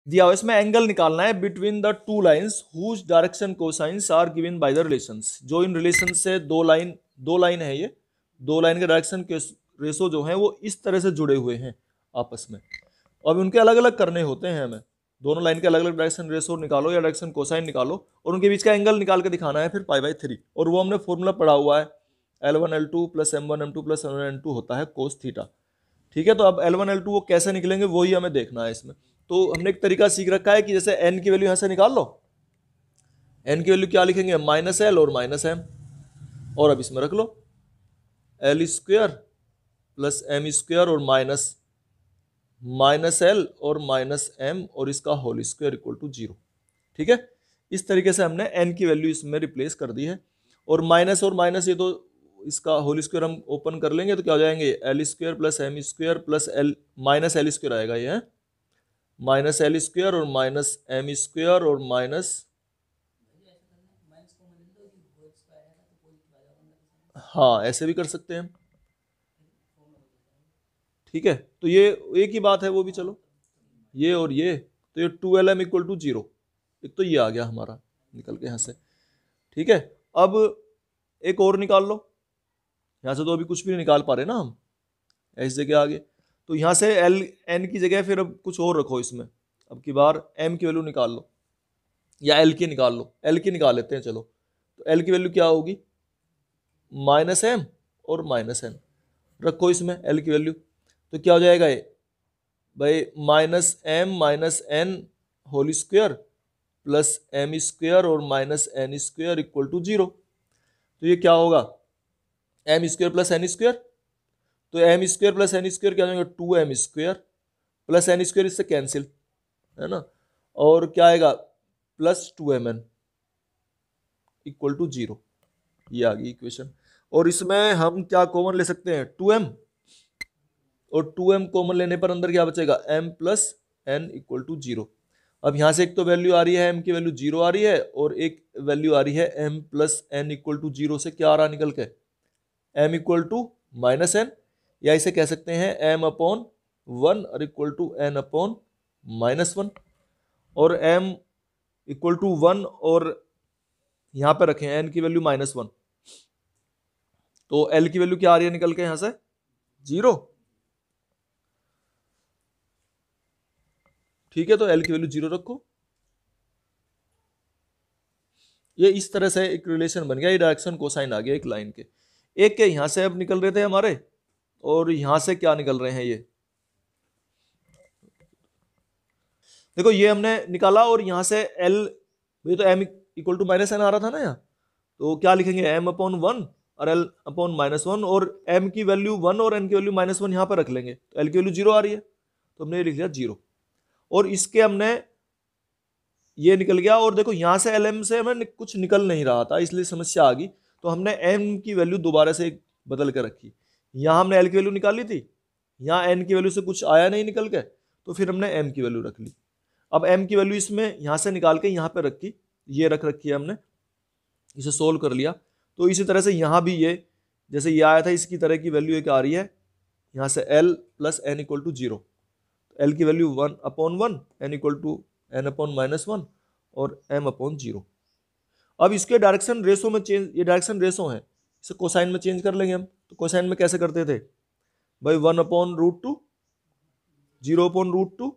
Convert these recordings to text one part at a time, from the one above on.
दिया हुआ इसमें एंगल निकालना है between the two lines whose direction cosines are given by the relations. जो इन रिलेशन से दो लाइन है, ये दो लाइन के डायरेक्शन के रेशो जो है वो इस तरह से जुड़े हुए हैं आपस में। अब उनके अलग अलग करने होते हैं हमें, दोनों लाइन के अलग अलग डायरेक्शन रेशो निकालो या डायरेक्शन कोसाइन निकालो और उनके बीच का एंगल निकाल के दिखाना है फिर पाई/3। और वो हमने फॉर्मूला पढ़ा हुआ है, L1 L2 plus M1 M2 plus N1 होता है कोस थीटा। ठीक है, तो अब L1 L2 वो कैसे निकलेंगे वही हमें देखना है इसमें। तो हमने एक तरीका सीख रखा है कि जैसे n की वैल्यू यहां से निकाल लो, n की वैल्यू क्या लिखेंगे, -L और -M, और अब इसमें रख लो L² प्लस M² और -L और -M और इसका होल स्क्वायर इक्वल टू 0। ठीक है, इस तरीके से हमने n की वैल्यू इसमें रिप्लेस कर दी है। और माइनस ये तो इसका होल स्क्वायर हम ओपन कर लेंगे तो क्या हो जाएंगे, L² plus M² plus L -L² आएगा, ये -L² और -M² और माइनस, हाँ ऐसे भी कर सकते हैं। ठीक है, तो ये एक ही बात है वो भी, चलो ये और ये, तो ये 2LM इक्वल टू 0, एक तो ये आ गया हमारा निकल के यहाँ से। ठीक है, अब एक और निकाल लो, यहाँ से तो अभी कुछ भी नहीं निकाल पा रहे ना हम, ऐसी जगह आ गए तो यहाँ से N की जगह फिर अब कुछ और रखो इसमें, अब की बार M की वैल्यू निकाल लो या L की निकाल लो, L की निकाल लेते हैं चलो। तो L की वैल्यू क्या होगी, -M और -N रखो इसमें L की वैल्यू, तो क्या हो जाएगा ये भाई, -M -N whole square plus M² और -N² इक्वल टू 0। तो ये क्या होगा, M² प्लस N², तो M² प्लस N² क्या हो जाएगा, 2M² प्लस N² इससे कैंसिल है ना, और क्या आएगा प्लस 2Mn इक्वल टू 0। ये आ गई इक्वेशन। और इसमें हम क्या कॉमन ले सकते हैं, 2M, और 2M कॉमन लेने पर अंदर क्या बचेगा, M plus N equal to 0। अब यहां से एक तो वैल्यू आ रही है M की वैल्यू 0 आ रही है, और एक वैल्यू आ रही है M plus N equal to 0 से क्या आ रहा निकल के, M इक्वल टू -N, या इसे कह सकते हैं M/1 और इक्वल टू N/-1, और M इक्वल टू 1 और यहां पे रखें N की वैल्यू -1, तो L की वैल्यू क्या आ रही है निकल के यहां से, 0। ठीक है, तो L की वैल्यू 0 रखो। ये इस तरह से एक रिलेशन बन गया, ये डायरेक्शन कोसाइन आ गया एक लाइन के। एक के यहां से अब निकल रहे थे हमारे, और यहां से क्या निकल रहे हैं ये, देखो ये हमने निकाला, और यहां से L, ये तो M इक्वल टू -N आ रहा था ना यहाँ, तो क्या लिखेंगे M/1 और L/-1, और M की वैल्यू 1 और N की वैल्यू -1 यहाँ पर रख लेंगे, तो L की वैल्यू 0 आ रही है, तो हमने ये लिख लिया 0। और इसके हमने ये निकल गया, और देखो यहां से LM से हमें कुछ निकल नहीं रहा था इसलिए समस्या आ गई, तो हमने M की वैल्यू दोबारा से बदल के रखी। यहाँ हमने L की वैल्यू निकाली थी, यहाँ N की वैल्यू से कुछ आया नहीं निकल के, तो फिर हमने M की वैल्यू रख ली। अब M की वैल्यू इसमें यहाँ से निकाल के यहाँ पे रखी, ये रख रखी है हमने, इसे सोल्व कर लिया। तो इसी तरह से यहाँ भी ये जैसे ये आया था इसकी तरह की वैल्यू एक आ रही है, यहाँ से L plus N equal to 0, L की value 1/1, N equal to N/-1 और M/0। अब इसके डायरेक्शन रेशो में चेंज, ये डायरेक्शन रेशो है, इसे कोसाइन में चेंज कर लेंगे हम। तो कोसाइन में कैसे करते थे भाई, 1/√2, 0/√2,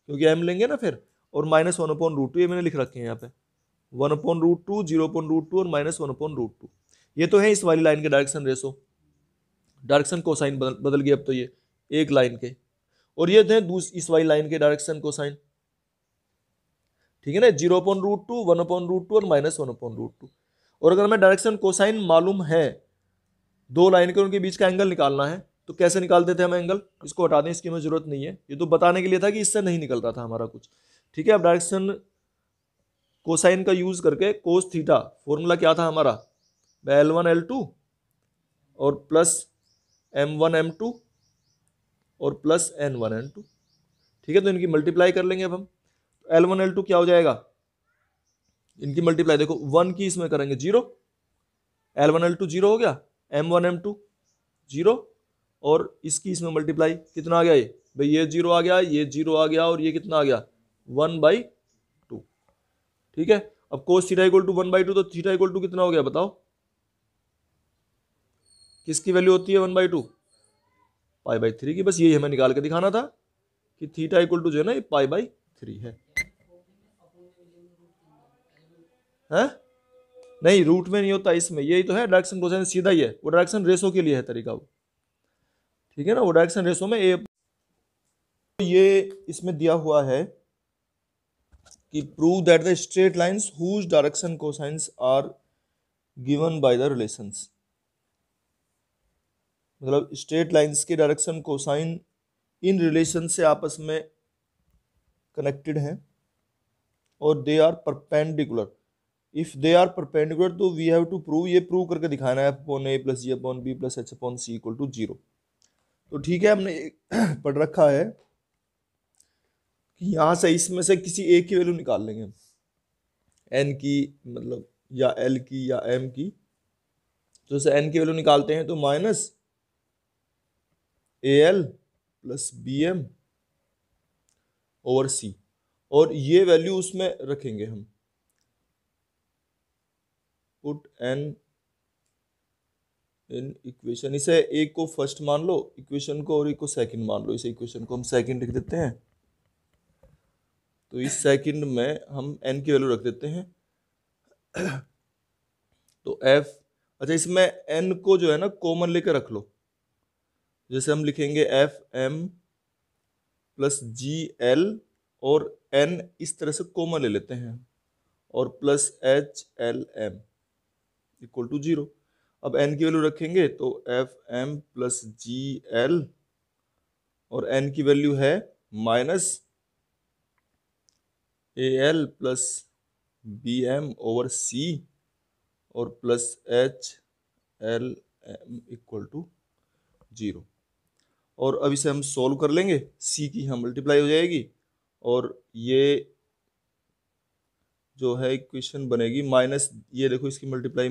क्योंकि M लेंगे ना फिर, और -1/√2, ये मैंने लिख रखे हैं यहाँ पे, 1/√2, 0/√2 और -1/√2। ये तो है इस वाली लाइन के डायरेक्शन रेशो, डायरेक्शन कोसाइन बदल गए अब तो ये एक लाइन के, और ये थे इस वाली लाइन के डायरेक्शन कोसाइन। ठीक है ना, 0/√2, 1/√2 और -1/√2। और अगर हमें डायरेक्शन कोसाइन मालूम है, दो लाइन के उनके बीच का एंगल निकालना है, तो कैसे निकालते थे हम एंगल, इसको हटा दें, इसकी हमें जरूरत नहीं है, ये तो बताने के लिए था कि इससे नहीं निकल रहा था हमारा कुछ। ठीक है, अब डायरेक्शन कोसाइन का यूज करके कोस थीटा, फॉर्मूला क्या था हमारा, L1 L2 और प्लस M1 M2 और प्लस N1 N2। ठीक है, तो इनकी मल्टीप्लाई कर लेंगे अब हम, L1 L2 क्या हो जाएगा, इनकी मल्टीप्लाई देखो 1 की इसमें करेंगे 0, L1 L2 0 हो गया, M1 M2 0, और इसकी इसमें मल्टीप्लाई कितना आ गया, ये भाई ये 0 आ गया, ये 0 आ गया, और ये कितना आ गया 1/2। ठीक है, अब cos थीटा इक्वल टू 1/2, तो थीटा इक्वल टू कितना हो गया बताओ, किसकी वैल्यू होती है 1/2? π/3 की। बस यही हमें निकाल के दिखाना था कि थीटा इक्वल टू जो है ना ये π/3 है? नहीं, रूट में नहीं होता इसमें, यही तो है डायरेक्शन कोसाइन, सीधा ही है, वो डायरेक्शन रेशो के लिए है तरीका वो, ठीक है ना, वो डायरेक्शन रेशो में ए। ये इसमें दिया हुआ है कि prove that the straight lines whose direction cosines are given by the relations, मतलब स्ट्रेट लाइंस के डायरेक्शन कोसाइन इन रिलेशन से आपस में कनेक्टेड हैं और they are perpendicular. If they are perpendicular तो वी हैव टू प्रूव, ये प्रूव करके दिखाना है, f/a + g/b + h/c = 0। तो ठीक है, हमने पढ़ रखा है कि यहाँ से इसमें से किसी एक की वैल्यू निकाल लेंगे हम, n की मतलब या l की या m की। तो जैसे n की वैल्यू निकालते हैं तो -al + bm/c, और ये वैल्यू उसमें रखेंगे हम, पुट n इन इक्वेशन। इसे एक को फर्स्ट मान लो इक्वेशन को और एक को सेकंड मान लो, इसे इक्वेशन को हम सेकंड लिख देते हैं। तो इस सेकंड में हम n की वैल्यू रख देते हैं। तो f, अच्छा इसमें n को जो है ना कॉमन लेकर रख लो, जैसे हम लिखेंगे f(m) + gl और n इस तरह से कॉमन ले लेते हैं और +hlm = 0। अब n की वैल्यू रखेंगे तो f(m) + gl और n की वैल्यू है -al + bm/c और +hlm = 0। और अब इसे हम सोल्व कर लेंगे, c की यहाँ मल्टीप्लाई हो जाएगी और ये जो है इक्वेशन बनेगी माइनस, ये देखो इसकी मल्टीप्लाई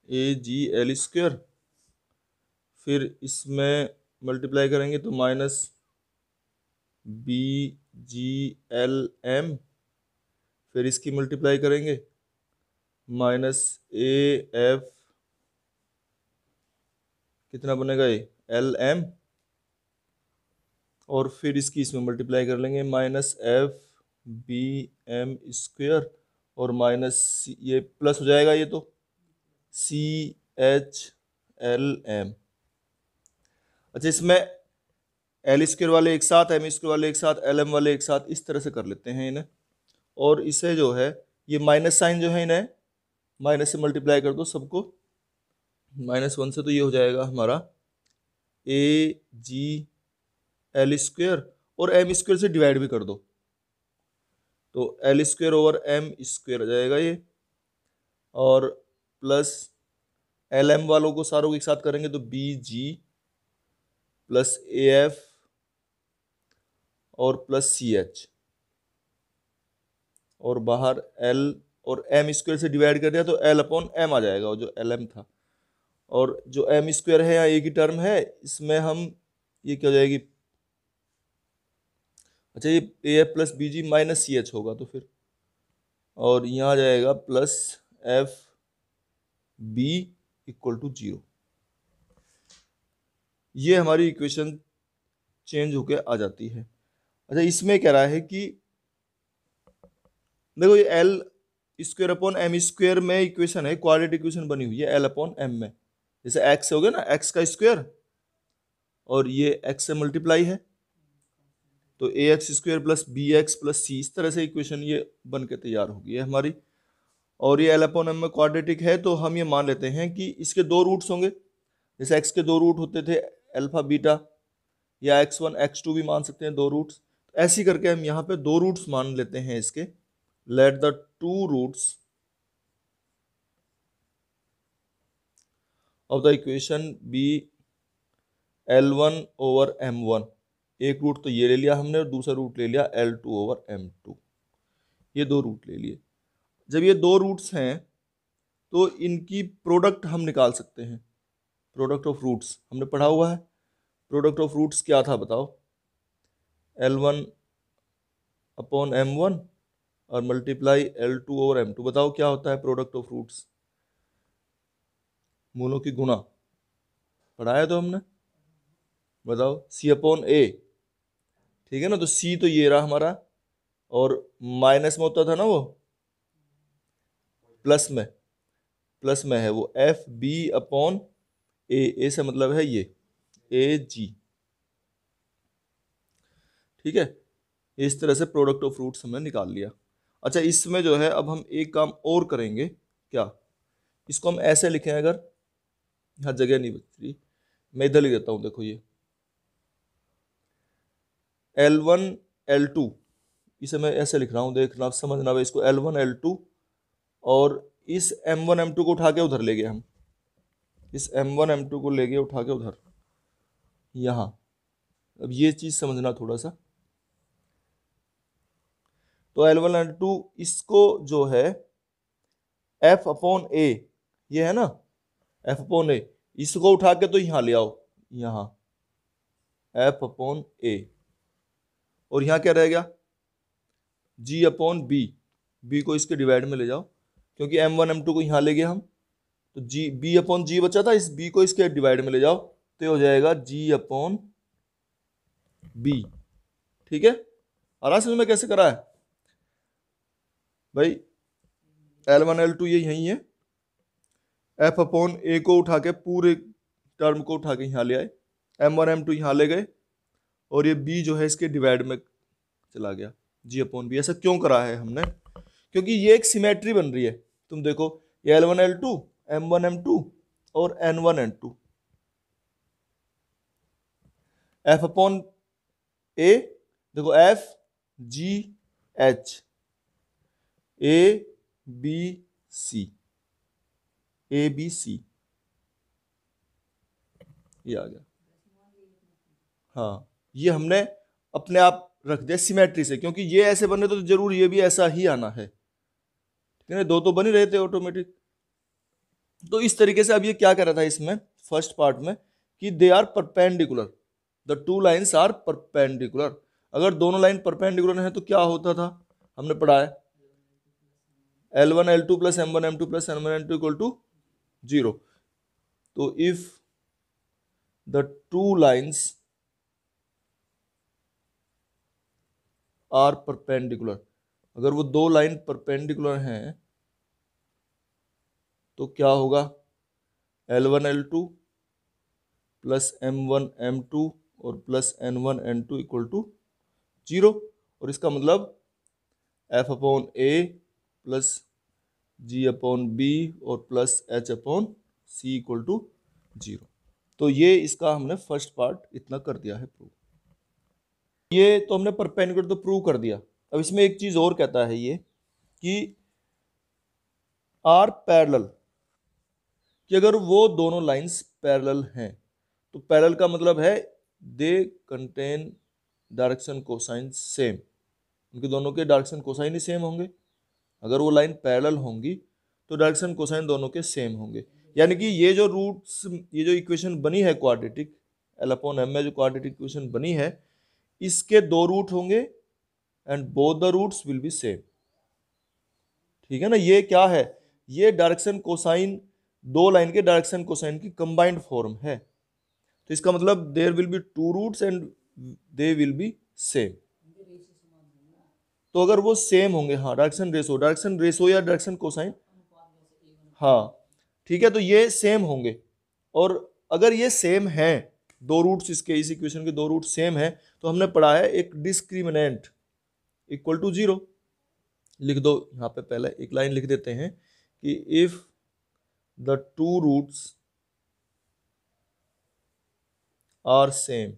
-agl², फिर इसमें मल्टीप्लाई करेंगे तो -bglm, फिर इसकी मल्टीप्लाई करेंगे -af, कितना बनेगा ये lm, और फिर इसकी इसमें मल्टीप्लाई कर लेंगे -fbm² और माइनस ये प्लस हो जाएगा, ये तो chlm। अच्छा इसमें l² वाले एक साथ, m² वाले एक साथ, lm वाले एक साथ, इस तरह से कर लेते हैं इन्हें। और इसे जो है ये माइनस साइन जो है इन्हें माइनस से मल्टीप्लाई कर दो सबको, -1 से, तो ये हो जाएगा हमारा agl² और m² से डिवाइड भी कर दो तो l²/m² आ जाएगा ये, और प्लस lm वालों को सारों को एक साथ करेंगे तो bg + af और +ch, और बाहर l और m² से डिवाइड कर दिया तो l/m आ जाएगा, जो lm था। और जो m² है यहाँ एक ही टर्म है, इसमें हम ये क्या हो जाएगी, अच्छा ये af + bg -ch होगा तो फिर, और यहाँ आ जाएगा +fb = 0। ये हमारी इक्वेशन चेंज होके आ जाती है। अच्छा इसमें कह रहा है कि देखो ये l²/m² में इक्वेशन है, क्वाड्रेटिक इक्वेशन बनी हुई है l/m में, जैसे x हो गया ना, x का स्क्वायर और ये x से मल्टीप्लाई है तो ax² + bx + c, इस तरह से इक्वेशन ये बन के तैयार होगी है हमारी। और ये l/m में क्वाड्रेटिक है तो हम ये मान लेते हैं कि इसके दो रूट्स होंगे, जैसे x के दो रूट होते थे अल्फा बीटा, या x1 x2 भी मान सकते हैं दो रूट्स। ऐसी करके हम यहाँ पे दो रूट्स मान लेते हैं इसके। Let the two roots of the equation be L1/M1, एक रूट तो ये ले लिया हमने और दूसरा रूट ले लिया L2/M2, ये दो रूट ले लिए। जब ये दो रूट्स हैं तो इनकी प्रोडक्ट हम निकाल सकते हैं, प्रोडक्ट ऑफ रूट्स हमने पढ़ा हुआ है। प्रोडक्ट ऑफ रूट्स क्या था बताओ, L1 अपॉन M1 और मल्टीप्लाई L2 ओवर M2। बताओ क्या होता है प्रोडक्ट ऑफ रूट्स, मूलों की गुणा, पढ़ाया तो हमने, बताओ C अपॉन A, ठीक है ना। तो C तो ये रहा हमारा, और माइनस में होता था ना वो, प्लस में है वो FB अपॉन A से मतलब है ये AG, ठीक है। इस तरह से प्रोडक्ट ऑफ रूट्स हमने निकाल लिया। अच्छा, इसमें जो है अब हम एक काम और करेंगे, क्या, इसको हम ऐसे लिखें, अगर हर जगह नहीं बच रही, मैं इधर लिख देता हूं, देखो ये L1 L2, इसे मैं ऐसे लिख रहा हूं, देखना समझना भाई इसको, L1 L2, और इस M1 M2 को उठा के उधर ले गए हम, इस M1 M2 को ले गए उठा के उधर यहां। अब ये चीज समझना थोड़ा सा, तो L1 L2 इसको जो है F अपॉन A, ये है ना F अपॉन A, इसको उठा के तो यहां ले आओ, यहां F अपॉन A, और यहां क्या रह गया G अपॉन B को इसके डिवाइड में ले जाओ, क्योंकि M1 M2 को यहां ले गए हम, तो B अपॉन G बचा था, इस B को इसके डिवाइड में ले जाओ, तो ये हो जाएगा G अपॉन B, ठीक है। आराम से में कैसे करा है भाई, L1 L2 ये यही है, F अपॉन A को उठा के पूरे टर्म को उठा के यहाँ ले आए, M1 M2 यहाँ ले गए, और ये B जो है इसके डिवाइड में चला गया, G अपॉन B। ऐसा क्यों करा है हमने, क्योंकि ये एक सिमेट्री बन रही है। तुम देखो ये L1 L2, M1 M2 और N1 N2, F upon A, देखो F G H A B C, A B C, ये आ गया। हाँ, ये हमने अपने आप रख दिया सिमेट्री से, क्योंकि ये ऐसे बने तो जरूर ये भी ऐसा ही आना है, ठीक है, दो तो बन ही रहे थे ऑटोमेटिक। तो इस तरीके से अब ये क्या कर रहा था इसमें फर्स्ट पार्ट में, कि they are perpendicular, the two lines are perpendicular. अगर दोनों लाइन परपेंडिकुलर है तो क्या होता था, हमने पढ़ा है L1 L2 plus M1 M2 plus N1 N2 equal to 0। तो if the two lines are perpendicular, अगर वो दो लाइन परपेंडिकुलर हैं तो क्या होगा, L1 L2 plus M1 M2 और plus N1 N2 equal to 0। और इसका मतलब F upon A plus G upon B और plus H upon C equal to 0। तो ये इसका हमने फर्स्ट पार्ट इतना कर दिया है प्रूव। ये तो हमने परपेंडिकुलर तो प्रूव कर दिया। अब इसमें एक चीज और कहता है ये कि आर पैरेलल, कि अगर वो दोनों लाइंस पैरेलल हैं, तो पैरेलल का मतलब है they contain direction cosine same, उनके दोनों के डायरेक्शन कोसाइन ही सेम होंगे। अगर वो लाइन पैरेलल होंगी तो डायरेक्शन कोसाइन दोनों के सेम होंगे। यानी कि ये जो रूट्स, ये जो इक्वेशन बनी है क्वाड्रेटिक, L अपॉन M में जो क्वाड्रेटिक इक्वेशन बनी है, इसके दो रूट होंगे and both the roots will be same, ठीक है ना। ये क्या है, ये डायरेक्शन कोसाइन, दो लाइन के डायरेक्शन कोसाइन की कंबाइंड फॉर्म है। तो इसका मतलब there will be two roots and they will be same. तो अगर वो सेम होंगे, हाँ डायरेक्शन रेशो या डायरेक्शन कोसाइन, हाँ ठीक है, तो ये सेम होंगे। और अगर ये सेम है, दो रूट्स इसके, इस इक्वेशन के दो रूट सेम है, तो हमने पढ़ा है एक डिस्क्रिमिनेंट इक्वल टू 0। लिख दो यहाँ पे, पहले एक लाइन लिख देते हैं कि if the two roots are same,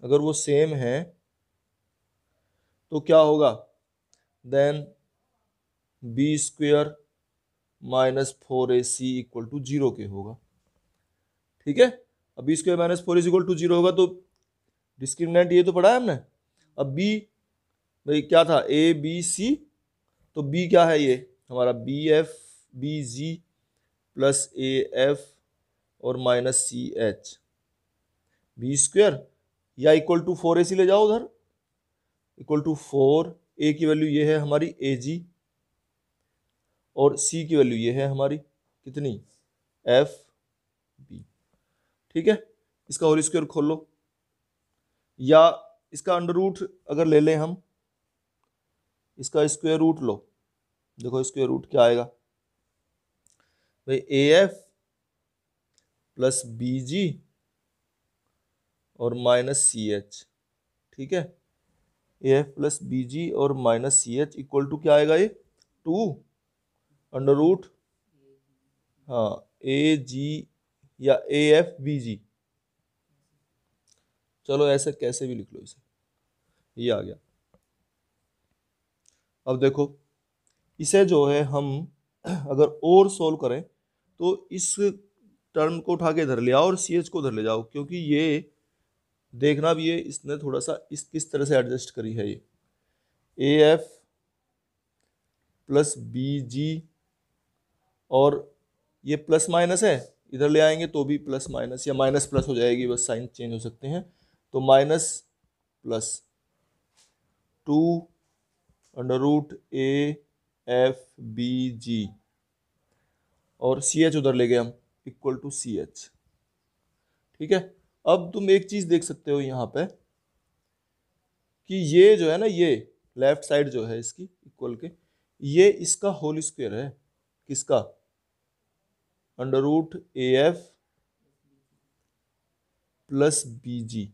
अगर वो सेम है तो क्या होगा, then b square minus 4ac equal to 0 के होगा, ठीक है। अब b square minus 4ac equal to 0 होगा, तो डिस्क्रिमिनेंट ये तो पढ़ा है हमने। अब बी भाई क्या था, ए बी सी, तो बी क्या है, ये हमारा B F B G plus A F और माइनस सी एच बी स्क्वायर या इक्वल टू 4ac ले जाओ उधर, इक्वल टू 4, ए की वैल्यू ये है हमारी ए जी और सी की वैल्यू ये है हमारी कितनी एफ बी। ठीक है, इसका होल स्क्वायर खोल लो या इसका अंडर रूट अगर ले लें हम, इसका स्क्वायर रूट लो। देखो स्क्वायर रूट क्या आएगा भाई, ए एफ प्लस बी जी और माइनस सी एच। ठीक है, ए एफ प्लस बी जी और minus C H equal to क्या आएगा ये 2 अंडर रूट, हाँ ए जी या ए एफ बी जी, चलो ऐसे कैसे भी लिख लो इसे, ये आ गया। अब देखो इसे जो है हम अगर और सोल्व करें तो इस टर्म को उठा के इधर ले आओ और सी एच को उधर ले जाओ, क्योंकि ये देखना भी है इसने थोड़ा सा इस किस तरह से एडजस्ट करी है। ये ए एफ प्लस बी जी और ये प्लस माइनस है, इधर ले आएंगे तो भी प्लस माइनस या माइनस प्लस हो जाएगी, बस साइन चेंज हो सकते हैं। तो माइनस प्लस 2 अंडर रूट ए एफ बी जी और सी एच उधर ले गए हम इक्वल टू सी एच। ठीक है, अब तुम एक चीज देख सकते हो यहाँ पे कि ये जो है ना, ये लेफ्ट साइड जो है इसकी इक्वल के, ये इसका होल स्क्वायर है, किसका, under root A F plus b g,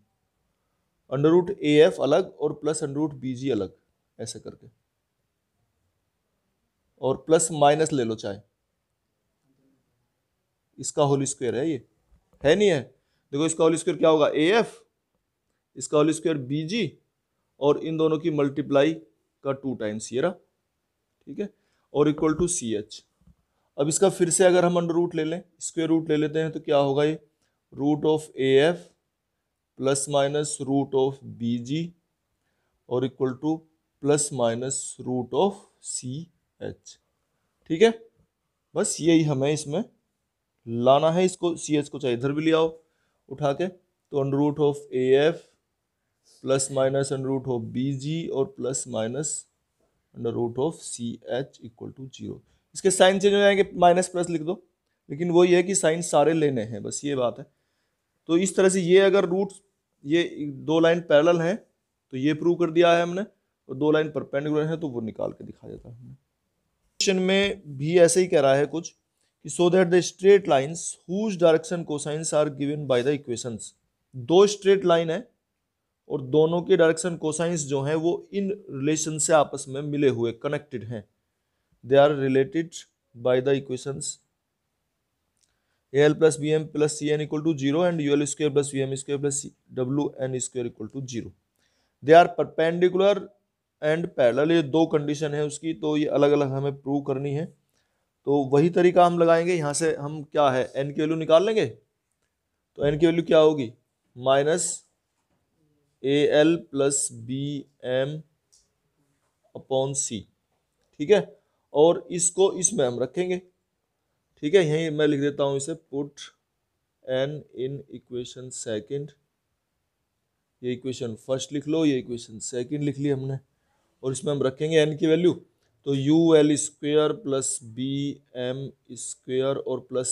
under root A f अलग और plus under root b g अलग, ऐसे करके, और प्लस माइनस ले लो चाहे, इसका होल स्क्वायर है ये, है नहीं है। देखो इसका होल स्क्वायर क्या होगा, ए एफ, इसका होल स्क्वायर बी जी और इन दोनों की मल्टीप्लाई का 2 टाइम्स ये रहा। ठीक है, और इक्वल टू सी एच। अब इसका फिर से अगर हम अंडर रूट ले लें, स्क्वायर रूट ले लेते हैं, तो क्या होगा ये root of A F plus minus root of B जी और equal to plus minus root of C H. ठीक है, बस यही हमें इसमें लाना है, इसको सी एच को चाहे इधर भी ले आओ उठा के, तो under root of A F plus minus under root of B जी और plus minus under root of C H equal to 0। इसके साइन चेंज हो जाएंगे, माइनस प्लस लिख दो, लेकिन वो ये है कि साइन सारे लेने हैं, बस ये बात है। तो इस तरह से ये अगर रूट, ये 2 लाइन पैरेलल हैं तो ये प्रूव कर दिया है हमने, और 2 लाइन परपेंडिकुलर है तो वो निकाल के दिखा देता है हमने। क्वेश्चन में भी ऐसे ही कह रहा है कुछ कि so that the straight lines whose direction cosines are given by the equations. 2 straight line है और दोनों के डायरेक्शन कोसाइंस जो हैं वो इन रिलेशन से आपस में मिले हुए, कनेक्टेड हैं, they are related by the equations l plus B m plus c n equal to 0 and u l square plus v m square plus डब्ल्यू n square equal to 0। They are perpendicular and parallel, ये 2 condition है उसकी, तो ये अलग अलग हमें prove करनी है। तो वही तरीका हम लगाएंगे, यहाँ से हम क्या है एन की वैल्यू निकाल लेंगे, तो एन की वैल्यू क्या होगी minus A L plus B M upon C. ठीक है, और इसको इसमें हम रखेंगे। ठीक है, यहीं मैं लिख देता हूं इसे, put n in equation second, ये इक्वेशन फर्स्ट लिख लो, ये इक्वेशन सेकंड लिख ली हमने, और इसमें हम रखेंगे एन की वैल्यू, तो u L square plus B m square और प्लस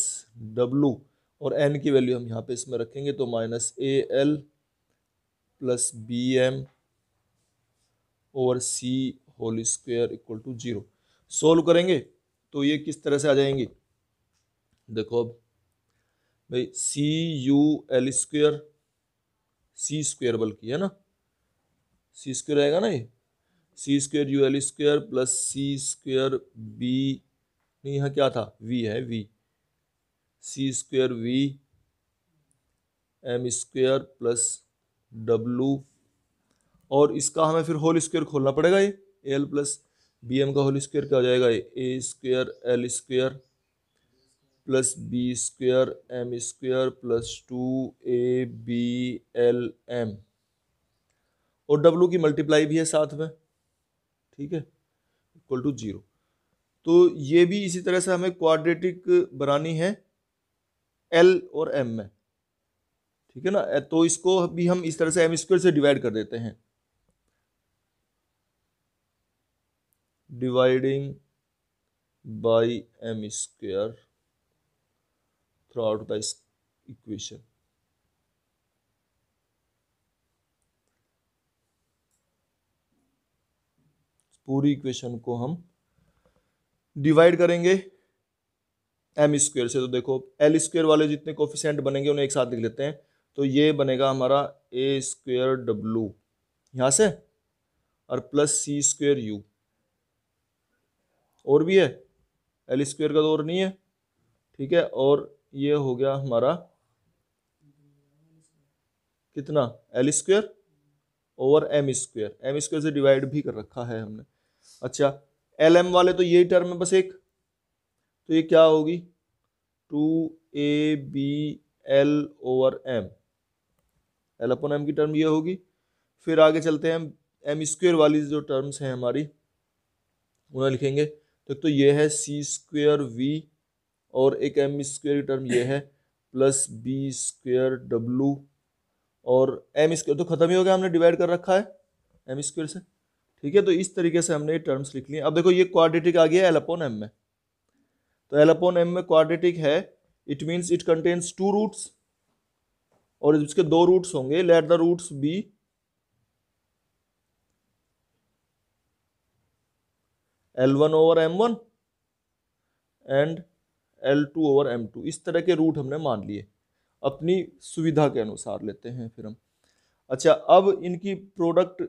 डब्लू, और एन की वैल्यू हम यहाँ पे इसमें रखेंगे, तो minus A L plus B m over c whole square equal to 0। Solve करेंगे तो ये किस तरह से आ जाएंगी, देखो अब भाई C U L square, C square बल्कि है ना, सी स्क्वेयर आएगा ना, ये C square U L square plus सी स्क्वेयर बी, नहीं यहाँ क्या था वी है, V C square V M square plus W, और इसका हमें फिर होल स्क्वायर खोलना पड़ेगा, ये एल प्लस बी एम का होल स्क्वायर क्या हो जाएगा, ये A square L square plus B square M square plus 2 B L M, और डब्लू की मल्टीप्लाई भी है साथ में। ठीक है, इक्वल टू 0। तो ये भी इसी तरह से हमें क्वाड्रेटिक बनानी है, एल और एम में, ठीक है ना। तो इसको भी हम इस तरह से एम स्क्वायर से डिवाइड कर देते हैं, dividing by m square throughout the equation. पूरी इक्वेशन को हम डिवाइड करेंगे एम स्क्वायर से। तो देखो एल स्क्वायर वाले जितने कोफिशिएंट बनेंगे उन्हें एक साथ लिख लेते हैं। तो ये बनेगा हमारा ए स्क्वायर डब्लू यहाँ से, और प्लस सी स्क्वायर यू। और भी है, एल स्क्वायर का तो और नहीं है, ठीक है। और ये हो गया हमारा कितना, l square over m square, M square से डिवाइड भी कर रखा है हमने। अच्छा, एल एम वाले तो यही टर्म है बस एक, तो ये क्या होगी, 2ab over m, l upon m की टर्म ये होगी। फिर आगे चलते हैं, एम स्क्वायर वाली जो टर्म्स हैं हमारी उन्हें लिखेंगे। तो ये है सी स्क्वायर वी, और एक एम स्क्वायर की टर्म ये है प्लस बी स्क्वायर डब्लू, और एम स्क्वायर तो खत्म ही हो गया, हमने डिवाइड कर रखा है एम स्क्वायर से, ठीक है। तो इस तरीके से हमने ये टर्म्स लिख लिए। अब देखो ये क्वाड्रेटिक आ गया एल अपॉन एम में, तो एल अपॉन एम में क्वाड्रेटिक है, it means it contains 2 roots, और इसके 2 रूट्स होंगे, let the roots be L1 over M1 and L2 over M2। इस तरह के रूट हमने मान लिए, अपनी सुविधा के अनुसार लेते हैं फिर हम। अच्छा, अब इनकी प्रोडक्ट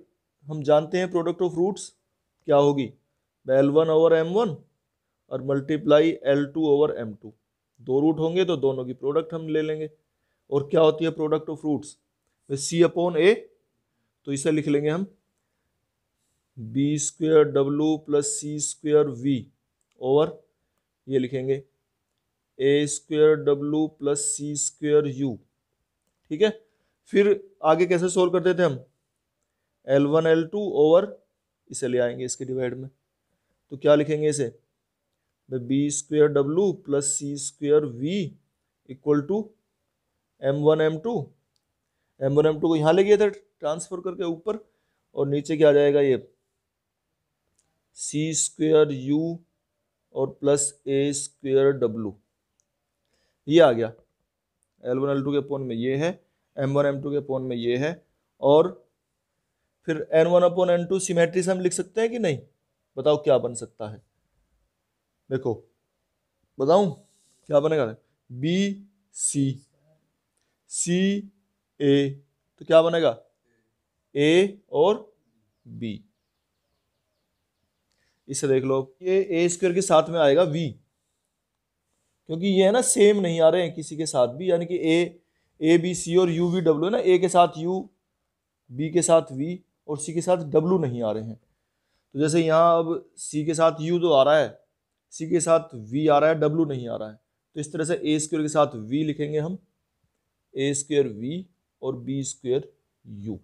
हम जानते हैं, प्रोडक्ट ऑफ रूट्स क्या होगी, L1 ओवर M1 और multiply L2 over M2। 2 root होंगे तो दोनों की प्रोडक्ट हम ले लेंगे। और क्या होती है product of roots, C upon A, तो इसे लिख लेंगे हम बी स्क्वेयर डब्लू प्लस सी स्क्वेयर वी ओवर, ये लिखेंगे A square W plus C square U, ठीक है। फिर आगे कैसे सोल्व करते थे हम, L1 L2 ओवर, इसे ले आएंगे इसके डिवाइड में, तो क्या लिखेंगे इसे, b square W plus C square v equal to M1 M2, M1 M2 को यहाँ ले गए थे ट्रांसफर करके ऊपर, और नीचे क्या आ जाएगा, ये सी स्क्वेयर यू और प्लस ए स्क्वेयर डब्लू, ये आ गया। L1 L2 के अपॉन में ये है, M1 M2 के अपॉन में ये है, और फिर N1 अपॉन N2 सिमेट्री से हम लिख सकते हैं कि नहीं, बताओ क्या बन सकता है, देखो बताऊं क्या बनेगा, बी सी, सी ए, तो क्या बनेगा ए और बी। इसे देख लो, ये ए स्क्वायर के साथ में आएगा वी, क्योंकि ये है ना सेम नहीं आ रहे हैं किसी के साथ भी, यानी कि ए बी सी और यू वी डब्ल्यू है ना, ए के साथ यू, बी के साथ वी और सी के साथ डब्ल्यू नहीं आ रहे हैं। तो जैसे यहाँ अब सी के साथ यू तो आ रहा है, सी के साथ वी आ रहा है, डब्ल्यू नहीं आ रहा है, तो इस तरह से ए स्क्वायर के साथ वी लिखेंगे हम, ए स्क्वायर वी और बी स्क्वायर यू,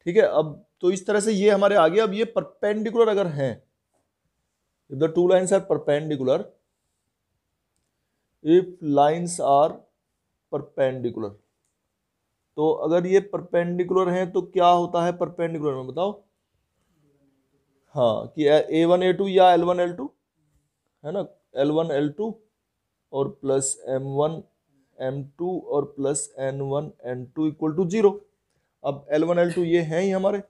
ठीक है। अब तो इस तरह से ये हमारे आ गया। अब ये परपेंडिकुलर अगर हैं, if the two lines are perpendicular, if lines are perpendicular, तो अगर ये परपेंडिकुलर हैं तो क्या होता है परपेंडिकुलर में, बताओ। हाँ, कि A1 A2 या L1 L2 है ना, L1 L2 और प्लस M1 M2 और plus N1 N2 equal to 0। अब L1 L2 ये हैं ही हमारे,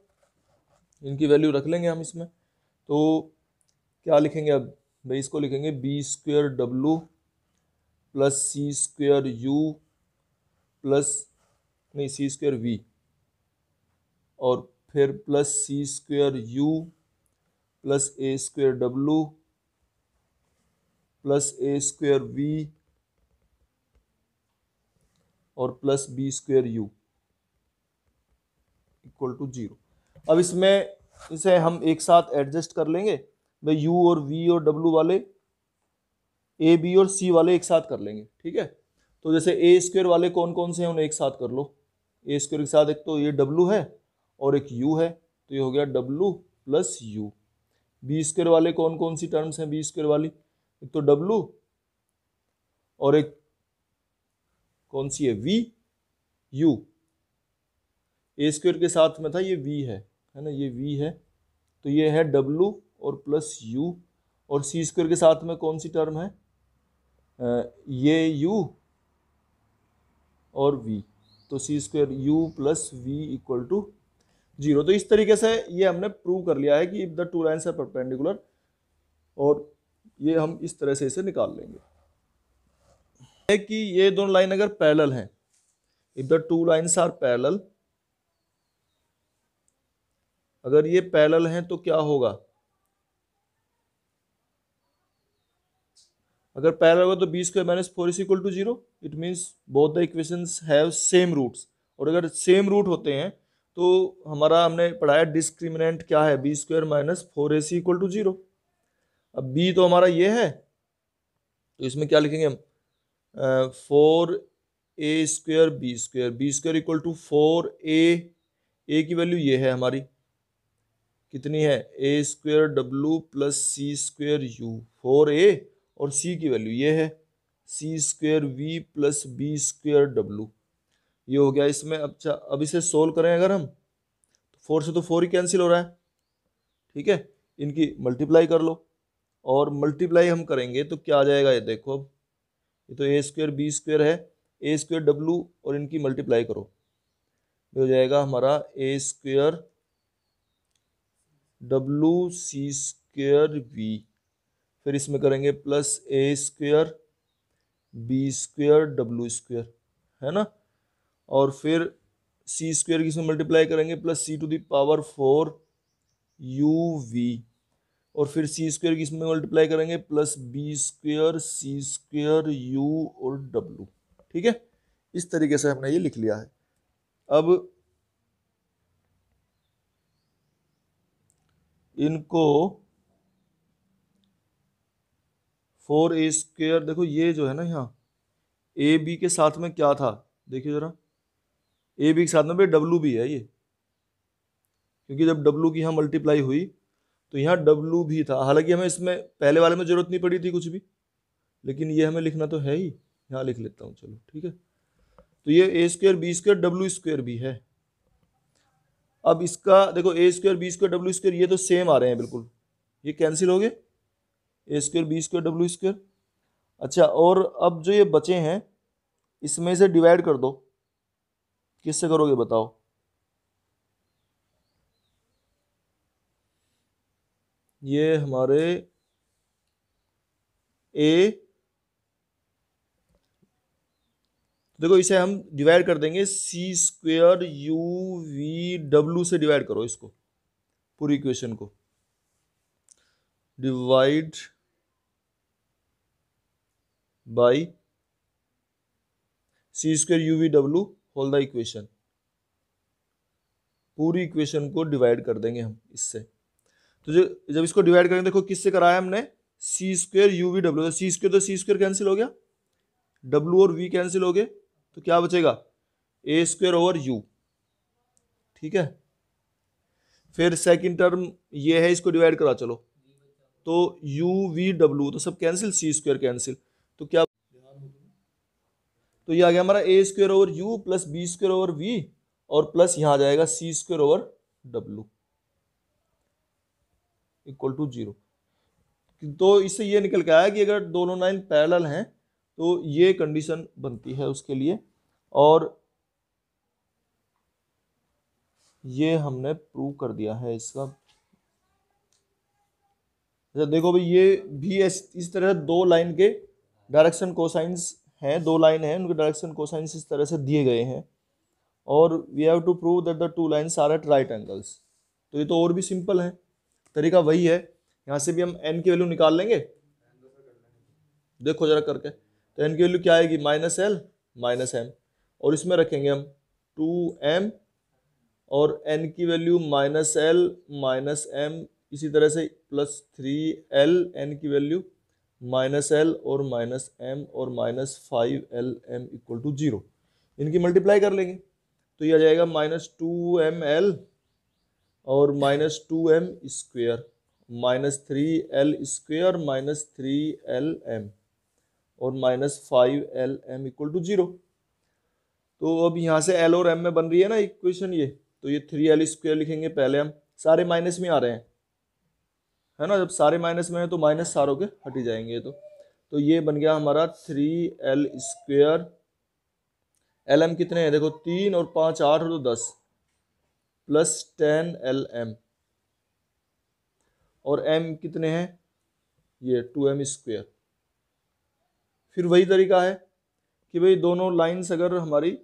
इनकी वैल्यू रख लेंगे हम इसमें। तो क्या लिखेंगे अब भाई, इसको लिखेंगे बी स्क्वेयर डब्लू प्लस सी स्क्वेयर यू प्लस, नहीं सी स्क्वेयर वी, और फिर plus C square U plus A square W plus A square V और plus B square U equal to 0। अब इसमें इसे हम एक साथ एडजस्ट कर लेंगे भाई, यू और वी और डब्लू वाले, ए बी और सी वाले एक साथ कर लेंगे, ठीक है। तो जैसे ए स्क्वेयर वाले कौन कौन से हैं उन्हें एक साथ कर लो, ए स्क्वेयर के साथ एक तो ये डब्लू है और एक यू है, तो ये हो गया डब्लू प्लस यू। बी स्क्वेयर वाले कौन कौन सी टर्म्स हैं बी स्क्वेयर वाली, एक तो डब्लू और एक कौन सी है, v u, ए स्क्वायर के साथ में था ये v है ना, ये v है, तो ये है w और प्लस u, और सी स्क्वायर के साथ में कौन सी टर्म है, ये u और v, तो C square u plus v equal to 0। तो इस तरीके से ये हमने प्रूव कर लिया है कि if the two lines are perpendicular, और ये हम इस तरह से इसे निकाल लेंगे है कि ये दोनों लाइन अगर पैरेलल हैं, if the two lines are parallel, अगर ये पैरेलल हैं तो क्या होगा, अगर पैरेलल होगा तो b square minus 4 is equal to 0, it means both the equations have same roots, और अगर सेम रूट होते हैं तो हमारा हमने पढ़ाया डिस्क्रिमिनेंट क्या है, b square minus 4ac equal to 0। अब बी तो हमारा ये है, तो इसमें क्या लिखेंगे हम, 4a square B square equal to 4a की वैल्यू ये है हमारी, कितनी है, A square W plus C square U, 4a, और c की वैल्यू ये है C square V plus B square W, ये हो गया इसमें। अच्छा अब इसे सोल्व करें अगर हम, तो 4 से तो 4 ही कैंसिल हो रहा है, ठीक है, इनकी मल्टीप्लाई कर लो, और मल्टीप्लाई हम करेंगे तो क्या आ जाएगा, ये देखो अब, ये तो ए स्क्वायर बी स्क्वायर है, ए स्क्वायर डब्लू और इनकी मल्टीप्लाई करो, ये हो जाएगा हमारा A square W C square V, फिर इसमें करेंगे plus A square B square W square, है ना, और फिर सी स्क्वायर की इसमें मल्टीप्लाई करेंगे plus C to the power 4 U V, और फिर सी स्क्वायर की इसमें मल्टीप्लाई करेंगे plus B square C square U और डब्लू, ठीक है, इस तरीके से हमने ये लिख लिया है। अब इनको 4a स्क्वायर, देखो ये जो है ना यहाँ ए बी के साथ में क्या था, देखिए जरा, ए बी के साथ में भी डब्लू भी है ये, क्योंकि जब डब्लू की यहाँ मल्टीप्लाई हुई तो यहाँ डब्लू भी था, हालांकि हमें इसमें पहले वाले में जरूरत नहीं पड़ी थी कुछ भी, लेकिन ये हमें लिखना तो है ही, यहाँ लिख लेता हूँ, चलो ठीक है, तो ये A square B square W square भी है। अब इसका देखो A square B square W square ये तो सेम आ रहे हैं बिल्कुल, ये कैंसिल हो गए, A square B square W square. अच्छा और अब जो ये बचे हैं इसमें से डिवाइड कर दो, किससे करोगे बताओ, ये हमारे ए, देखो इसे हम डिवाइड कर देंगे C square U V W से, डिवाइड करो इसको पूरी इक्वेशन को, divide by C square U V W whole the equation, पूरी इक्वेशन को डिवाइड कर देंगे हम इससे। तो जब इसको डिवाइड करेंगे, देखो किससे कराया हमने, C square U V W, C square तो सी स्क्वायर कैंसिल हो गया, डब्लू और वी कैंसिल हो गए, तो क्या बचेगा, ए स्क्वायर ओवर यू, ठीक है, फिर सेकंड टर्म ये है, इसको डिवाइड करा चलो, तो यू वी डब्लू तो सब कैंसिल, सी स्क्वायर कैंसिल, तो क्या, तो ये आ गया हमारा A square over U plus B square over V, और प्लस यहां आ जाएगा C square over W equal to 0। तो इससे ये निकल के आया कि अगर दोनों लाइन पैरेलल हैं तो ये कंडीशन बनती है उसके लिए, और ये हमने प्रूव कर दिया है इसका। देखो भाई ये भी इस तरह दो लाइन के डायरेक्शन कोसाइंस हैं, दो लाइन हैं उनके डायरेक्शन कोसाइंस इस तरह से दिए गए हैं, और we have to prove that the two lines are at right angles. तो ये तो और भी सिंपल है, तरीका वही है, यहाँ से भी हम n की वैल्यू निकाल लेंगे, देखो जरा करके, तो n की वैल्यू क्या आएगी, माइनस एल माइनस एम, और इसमें रखेंगे हम 2m, और n की value minus L minus M, इसी तरह से प्लस 3l, n की वैल्यू माइनस एल और माइनस एम, और minus 5l m equal to 0, इनकी मल्टीप्लाई कर लेंगे, तो ये आ जाएगा माइनस 2ml और minus 2m square minus 3l square minus 3lm और माइनस 5lm इक्वल टू 0। तो अब यहाँ से एल और एम में बन रही है ना इक्वेशन ये, तो ये 3l² लिखेंगे पहले हम, सारे माइनस में आ रहे हैं, है ना, जब सारे माइनस में है तो माइनस सारों के हट ही जाएंगे। तो ये बन गया हमारा 3l²। एल एम कितने हैं देखो, 3 और 5 8 और 2 10 प्लस 10lm, और m कितने हैं, ये 2m²। फिर वही तरीका है कि भाई दोनों लाइंस अगर हमारी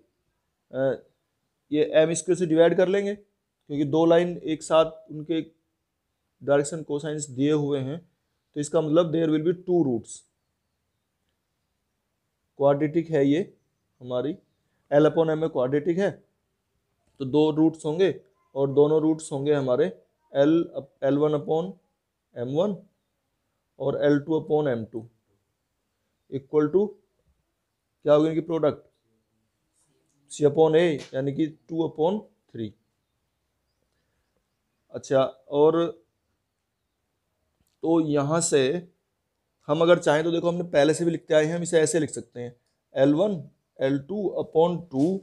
ये m² से डिवाइड कर लेंगे, क्योंकि दो लाइन एक साथ उनके डायरेक्शन कोसाइंस दिए हुए हैं, तो इसका मतलब there will be 2 roots. Quadratic है ये हमारी, l/m में क्वाड्रेटिक है, तो 2 रूट्स होंगे, और दोनों रूट्स होंगे हमारे L1/m1 और L2/m2 इक्वल टू क्या होगी इनकी प्रोडक्ट, C/A, यानी कि 2/3। अच्छा, और तो यहाँ से हम अगर चाहें तो देखो हमने पहले से भी लिखते आए हैं, हम इसे ऐसे लिख सकते हैं L1 L2/2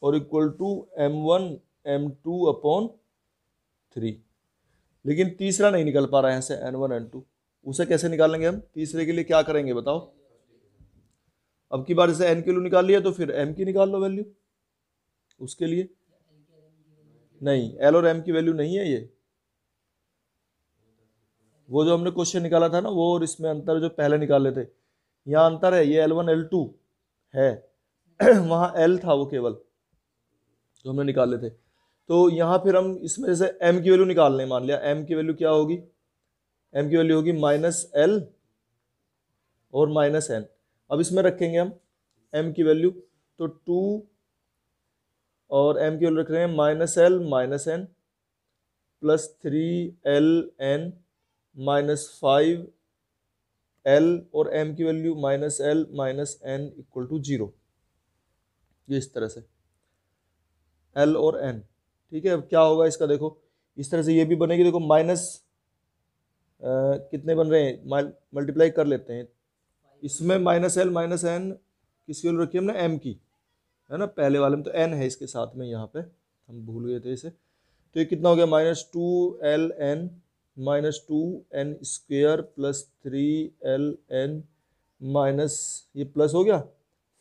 और इक्वल टू M1 M2/3। लेकिन तीसरा नहीं निकल पा रहा है यहाँ से N1 N2, उसे कैसे निकालेंगे हम, तीसरे के लिए क्या करेंगे बताओ। अब की बार जैसे n की वैल्यू निकाल लिया तो फिर m की निकाल लो वैल्यू, उसके लिए नहीं, l और m की वैल्यू नहीं है ये, वो जो हमने क्वेश्चन निकाला था ना वो और इसमें अंतर जो पहले निकाले थे, यहाँ अंतर है, ये L1 L2 है वहाँ L था वो केवल जो हमने निकाले थे। तो यहाँ फिर हम इसमें जैसे m की वैल्यू निकाल लें, मान लिया m की वैल्यू क्या होगी, m की वैल्यू होगी -l और -n। अब इसमें रखेंगे हम m की वैल्यू, तो 2 और m की वैल्यू रख रहे हैं -l -n plus 3ln -5l और m की वैल्यू -l -n इक्वल टू 0। ये इस तरह से l और n, ठीक है। अब क्या होगा इसका देखो, इस तरह से ये भी बनेगी, देखो माइनस कितने बन रहे हैं, मल्टीप्लाई कर लेते हैं, इसमें -l -n किसकी वैल्यू रखी है हमने, m की, है ना, पहले वाले में तो n है इसके साथ में, यहाँ पे हम भूल गए थे इसे, तो ये कितना हो गया -2ln -2n² plus 3ln minus ये प्लस हो गया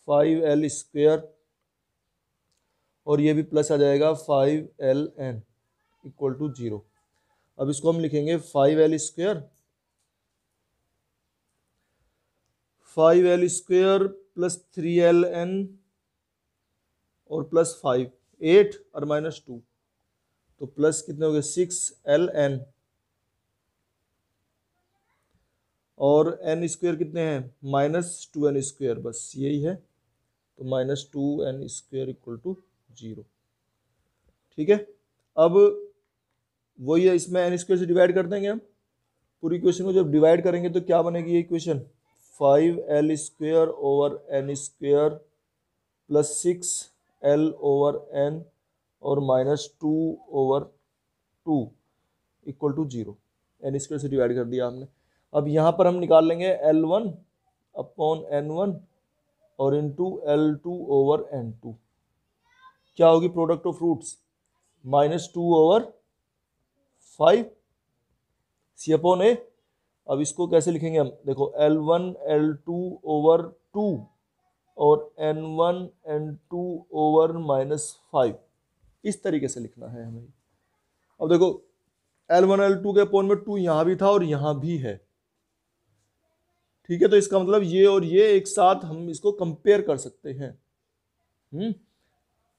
5l², और ये भी प्लस आ जाएगा 5ln इक्वल टू 0। अब इसको हम लिखेंगे 5l² प्लस 3ln और प्लस 5 8 और -2, तो प्लस कितने हो गए 6ln, और n² कितने हैं -2n², बस यही है, तो -2n² इक्वल टू 0, ठीक है। अब वही है, इसमें n² से डिवाइड कर देंगे हम पूरी इक्वेशन को, जब डिवाइड करेंगे तो क्या बनेगी ये equation, 5l² over n² plus 6l/n और -2/2 इक्वल टू 0। n² से डिवाइड कर दिया हमने। अब यहाँ पर हम निकाल लेंगे L1/n1 और इंटू L2/n2, क्या होगी प्रोडक्ट ऑफ रूट्स, -2/5 C/A। अब इसको कैसे लिखेंगे हम, देखो L1 L2/2 और N1 N2/-5, इस तरीके से लिखना है हमें। अब देखो L1 L2 के अपॉन में 2 यहाँ भी था और यहाँ भी है, ठीक है, तो इसका मतलब ये और ये एक साथ हम इसको कंपेयर कर सकते हैं।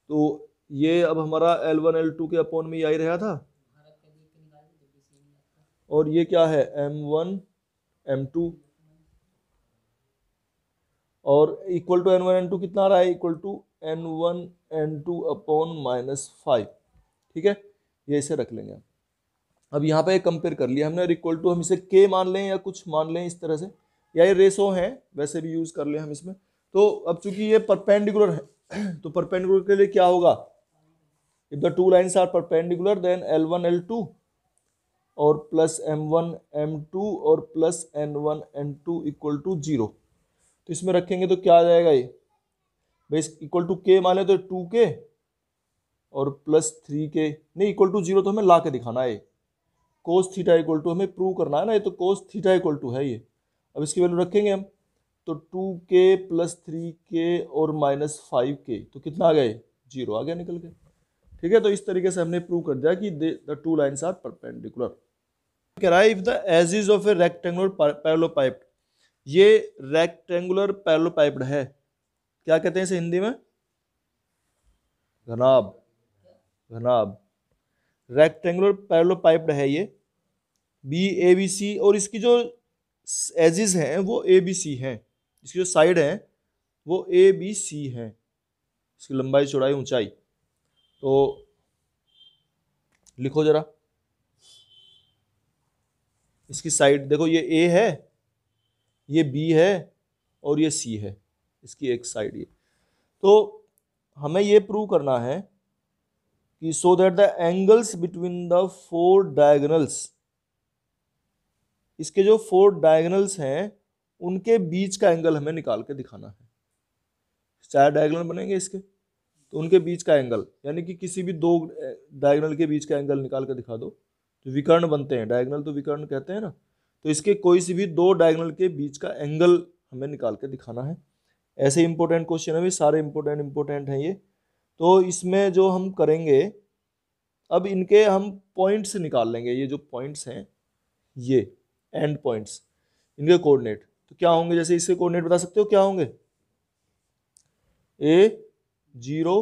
तो ये अब हमारा L1 L2 के अपॉन में आई रहा था, और ये क्या है M1 M2, और इक्वल टू N1 N2 कितना आ रहा है, इक्वल टू N1 N2/-5, ठीक है, ये इसे रख लेंगे। अब यहाँ पे कंपेयर कर लिया हमने, और इक्वल टू हम इसे K मान लें या कुछ मान लें इस तरह से, या ये रेशो है वैसे भी यूज कर लें हम इसमें। तो अब चूंकि ये परपेंडिकुलर है तो परपेंडिकुलर के लिए क्या होगा, if the two lines are perpendicular then L1 L2 और प्लस M1 M2 और plus N1 N2 equal to 0। तो इसमें रखेंगे तो क्या आ जाएगा, ये बेस इक्वल टू के माने तो 2k और प्लस 3k, नहीं इक्वल टू 0 तो हमें ला के दिखाना है। कोस थीटा इक्वल टू हमें प्रूव करना है ना, ये तो कोस थीटा इक्वल टू है ये। अब इसकी वैल्यू रखेंगे हम, तो 2k प्लस 3k और माइनस 5k, तो कितना आ गया, 0 आ गया निकल के। ठीक है, तो इस तरीके से हमने प्रूव कर दिया कि the two lines are perpendicular. कह रहा है if the edges of a rectangular parallelepiped, ये रेक्टेंगुलर पैरेललोपाइप्ड है, क्या कहते हैं इसे हिंदी में, घनाभ, घनाभ। रेक्टेंगुलर पैरेललोपाइप्ड है ये, बी ए बी सी, और इसकी जो एजेस हैं वो ए बी सी हैं, इसकी जो साइड है वो ए बी सी हैं, इसकी लंबाई चौड़ाई ऊंचाई। तो लिखो जरा, इसकी साइड देखो, ये ए है, ये बी है और ये सी है, इसकी एक साइड ये। तो हमें ये प्रूव करना है कि so that the angles between the 4 diagonals, इसके जो 4 डायगोनल्स हैं उनके बीच का एंगल हमें निकाल के दिखाना है। 4 डायगोनल बनेंगे इसके, तो उनके बीच का एंगल, यानी कि किसी भी 2 डायगोनल के बीच का एंगल निकाल के दिखा दो, तो विकर्ण बनते हैं, डायगोनल तो विकर्ण कहते हैं ना, तो इसके कोई सी भी 2 डायगोनल के बीच का एंगल हमें निकाल के दिखाना है। ऐसे इंपॉर्टेंट क्वेश्चन है भी, सारे इंपॉर्टेंट हैं ये। तो इसमें जो हम करेंगे, अब इनके हम पॉइंट्स निकाल लेंगे, ये जो पॉइंट्स हैं ये एंड पॉइंट्स, इनके कोऑर्डिनेट तो क्या होंगे, जैसे इसके कोऑर्डिनेट बता सकते हो क्या होंगे, A 0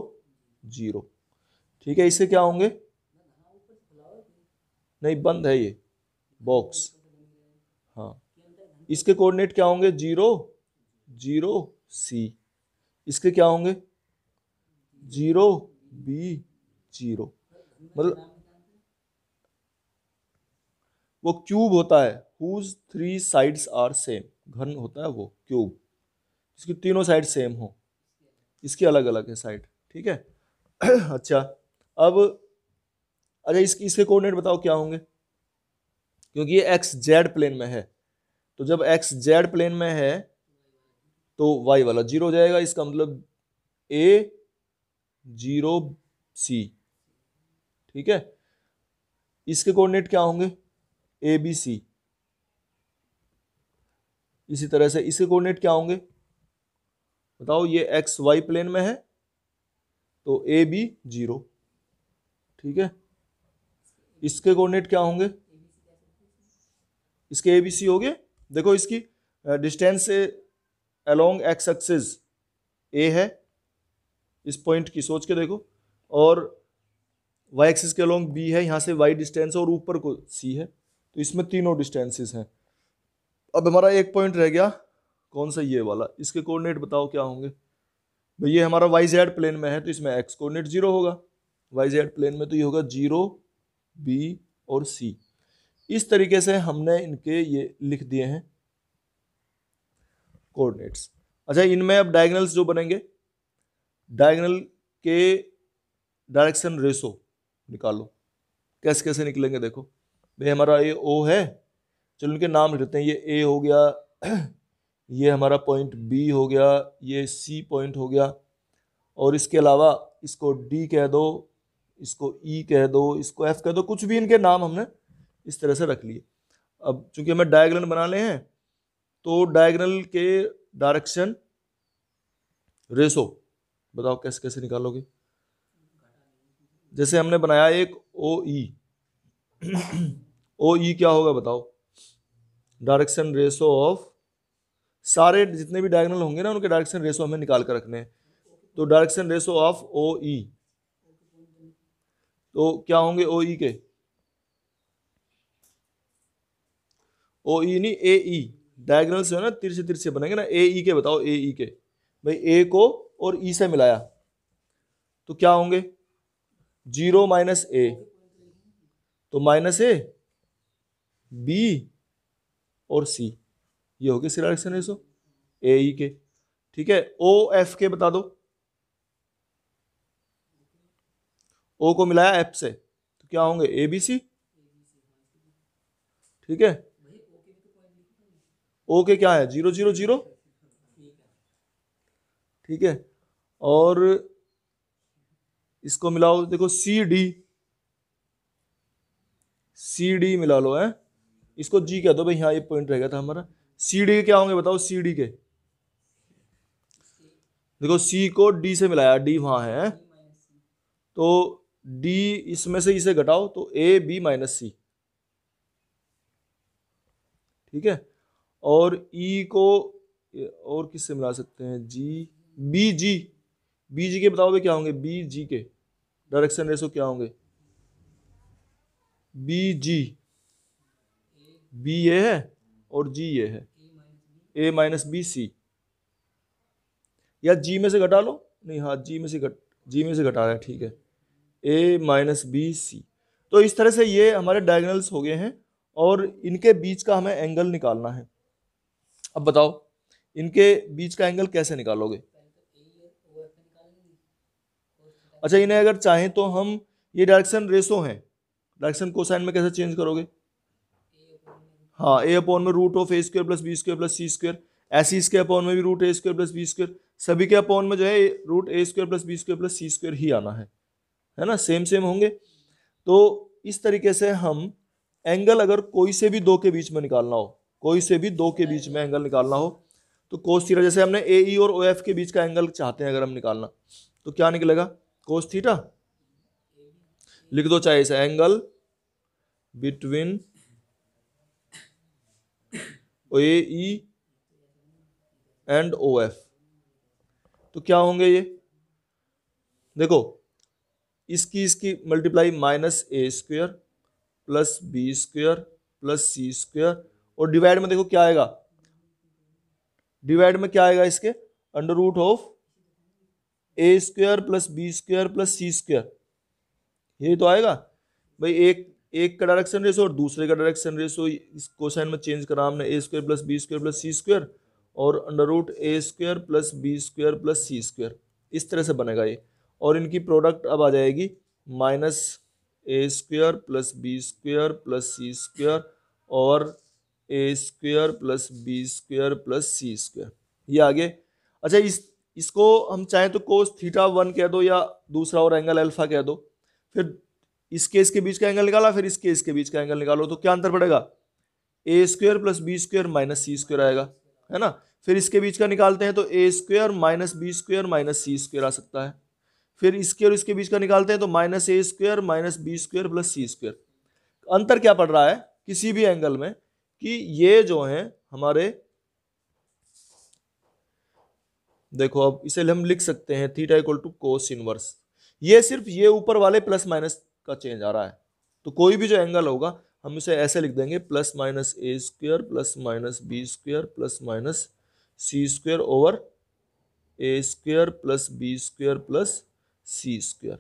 0, ठीक है। इसके क्या होंगे, नहीं बंद है ये बॉक्स, हाँ। इसके कोऑर्डिनेट क्या होंगे, 0 0 C, इसके क्या होंगे 0 B 0, मतलब वो क्यूब होता है, whose 3 sides are same, घन होता है वो क्यूब, इसकी तीनों साइड सेम हो, इसकी अलग अलग है साइड, ठीक है। अच्छा, अब अच्छा इसके कोऑर्डिनेट बताओ क्या होंगे, क्योंकि ये एक्स जेड प्लेन में है, तो जब एक्स जेड प्लेन में है तो वाई वाला 0 हो जाएगा, इसका मतलब A 0 C, ठीक है। इसके कोऑर्डिनेट क्या होंगे, ए बी सी, इसी तरह से इसके कोऑर्डिनेट क्या होंगे बताओ, ये एक्स वाई प्लेन में है तो ए बी 0, ठीक है। इसके कोऑर्डिनेट क्या होंगे, इसके ए बी सी हो गए, देखो इसकी डिस्टेंस अलोंग एक्स एक्सिस ए है, इस पॉइंट की सोच के देखो, और वाई एक्सिस के अलोंग बी है, यहां से वाई डिस्टेंस और ऊपर को सी है, तो इसमें तीनों डिस्टेंसेस हैं। अब हमारा एक पॉइंट रह गया, कौन सा, ये वाला, इसके कोऑर्डिनेट बताओ क्या होंगे भाई, ये हमारा वाई जेड प्लेन में है तो इसमें एक्स कोऑर्डिनेट 0 होगा, वाई जेड प्लेन में तो ये होगा 0 B और C। इस तरीके से हमने इनके ये लिख दिए हैं कोऑर्डिनेट्स। अच्छा, इनमें अब डायगोनल्स जो बनेंगे, डायगोनल के डायरेक्शन रेशो निकालो, कैसे कैसे निकलेंगे देखो भाई, हमारा ये O है, चलो इनके नाम लिखते हैं, ये A हो गया, ये हमारा पॉइंट B हो गया, ये C पॉइंट हो गया, और इसके अलावा इसको D कह दो, इसको E कह दो, इसको F कह दो, कुछ भी इनके नाम हमने इस तरह से रख लिए। अब चूंकि हमें डायगोनल बनाने हैं तो डायगोनल के डायरेक्शन रेशो बताओ कैसे कैसे निकालोगे, जैसे हमने बनाया एक OE, OE क्या होगा बताओ, डायरेक्शन रेशो ऑफ, सारे जितने भी डायगोनल होंगे ना उनके डायरेक्शन रेशो हमें निकाल कर रखने हैं, तो डायरेक्शन रेशो ऑफ OE, तो क्या होंगे OE के, OE नहीं AE, डायगोनल से है ना, तिरछे तिरछे बनेंगे ना, AE के बताओ, AE के भाई, A को और E से मिलाया तो क्या होंगे 0 माइनस A, तो माइनस A B और C, ये हो गया डायरेक्शन रेशो AE के, ठीक है। OF के बता दो, O को मिलाया F से तो क्या होंगे ABC, ठीक है। O के क्या है 0 0 0, ठीक है। और इसको मिलाओ, देखो सी डी मिला लो है, इसको जी कह दो भाई, हाँ ये पॉइंट रह गया था हमारा। सी डी के क्या होंगे बताओ, सी डी के देखो, सी को डी से मिलाया, डी वहां है, तो डी इसमें से इसे घटाओ तो ए बी माइनस सी, ठीक है। और ई को और किससे मिला सकते हैं, जी बी जी के बताओ भाई क्या होंगे, बी जी के डायरेक्शन रेशो क्या होंगे, बी जी, बी ये है और जी ये है, ए माइनस बी सी, या जी में से घटा लो, नहीं हाँ जी में से घटा रहा है, ठीक है, ए माइनस बी सी। तो इस तरह से ये हमारे डायगोनल्स हो गए हैं और इनके बीच का हमें एंगल निकालना है। अब बताओ इनके बीच का एंगल कैसे निकालोगे। अच्छा, इन्हें अगर चाहें तो हम, ये डायरेक्शन रेशो हैं, डायरेक्शन कोसाइन में कैसे चेंज करोगे, हाँ ए अपॉन में root of A square plus B square plus C square, ऐसे इसके अपॉन में भी root A square plus B square, सभी के अपॉन में जो है root A square plus B square plus C square ही आना है ना, सेम होंगे। तो इस तरीके से हम एंगल अगर कोई से भी दो के बीच में निकालना हो, कोई से भी दो के बीच में एंगल निकालना हो, तो कोस थीटा, जैसे हमने ए ई और ओ एफ के बीच का एंगल चाहते हैं अगर हम निकालना, तो क्या निकलेगा, कोस थीटा लिख दो, चाहे इसे angle between A E and O F, तो क्या होंगे ये, देखो इसकी multiply minus A square plus B square plus C square, और डिवाइड में देखो क्या आएगा, डिवाइड में क्या आएगा इसके, under root of A square plus B square plus C square, ये तो आएगा भाई, एक का डायरेक्शन रेशो और दूसरे का डायरेक्शन रेशो, इस कोसाइन में चेंज करा हमने, A square plus B square plus C square और under root A square plus B square plus C square, इस तरह से बनेगा ये। और इनकी प्रोडक्ट अब आ जाएगी minus A square plus B square plus C square और A square plus B square plus C square, ये आगे। अच्छा, इसको हम चाहें तो कोस थीटा 1 कह दो या दूसरा और एंगल अल्फा कह दो, फिर इसके इसके बीच का एंगल निकाला, फिर इसके इसके बीच का एंगल निकालो, तो क्या अंतर पड़ेगा, A square plus B square minus C square आएगा, है ना। फिर इसके बीच का निकालते हैं तो A square minus B square minus C square आ सकता है, फिर इसके और इसके बीच का निकालते हैं तो minus A square minus B square plus C square. अंतर क्या पड़ रहा है किसी भी एंगल में, कि ये जो है हमारे, देखो अब इसे हम लिख सकते हैं theta equal to cos inverse, ये सिर्फ ये ऊपर वाले प्लस माइनस का चेंज आ रहा है, तो कोई भी जो एंगल होगा हम इसे ऐसे लिख देंगे, plus minus A square plus minus B square plus minus C square over A square plus B square plus C square,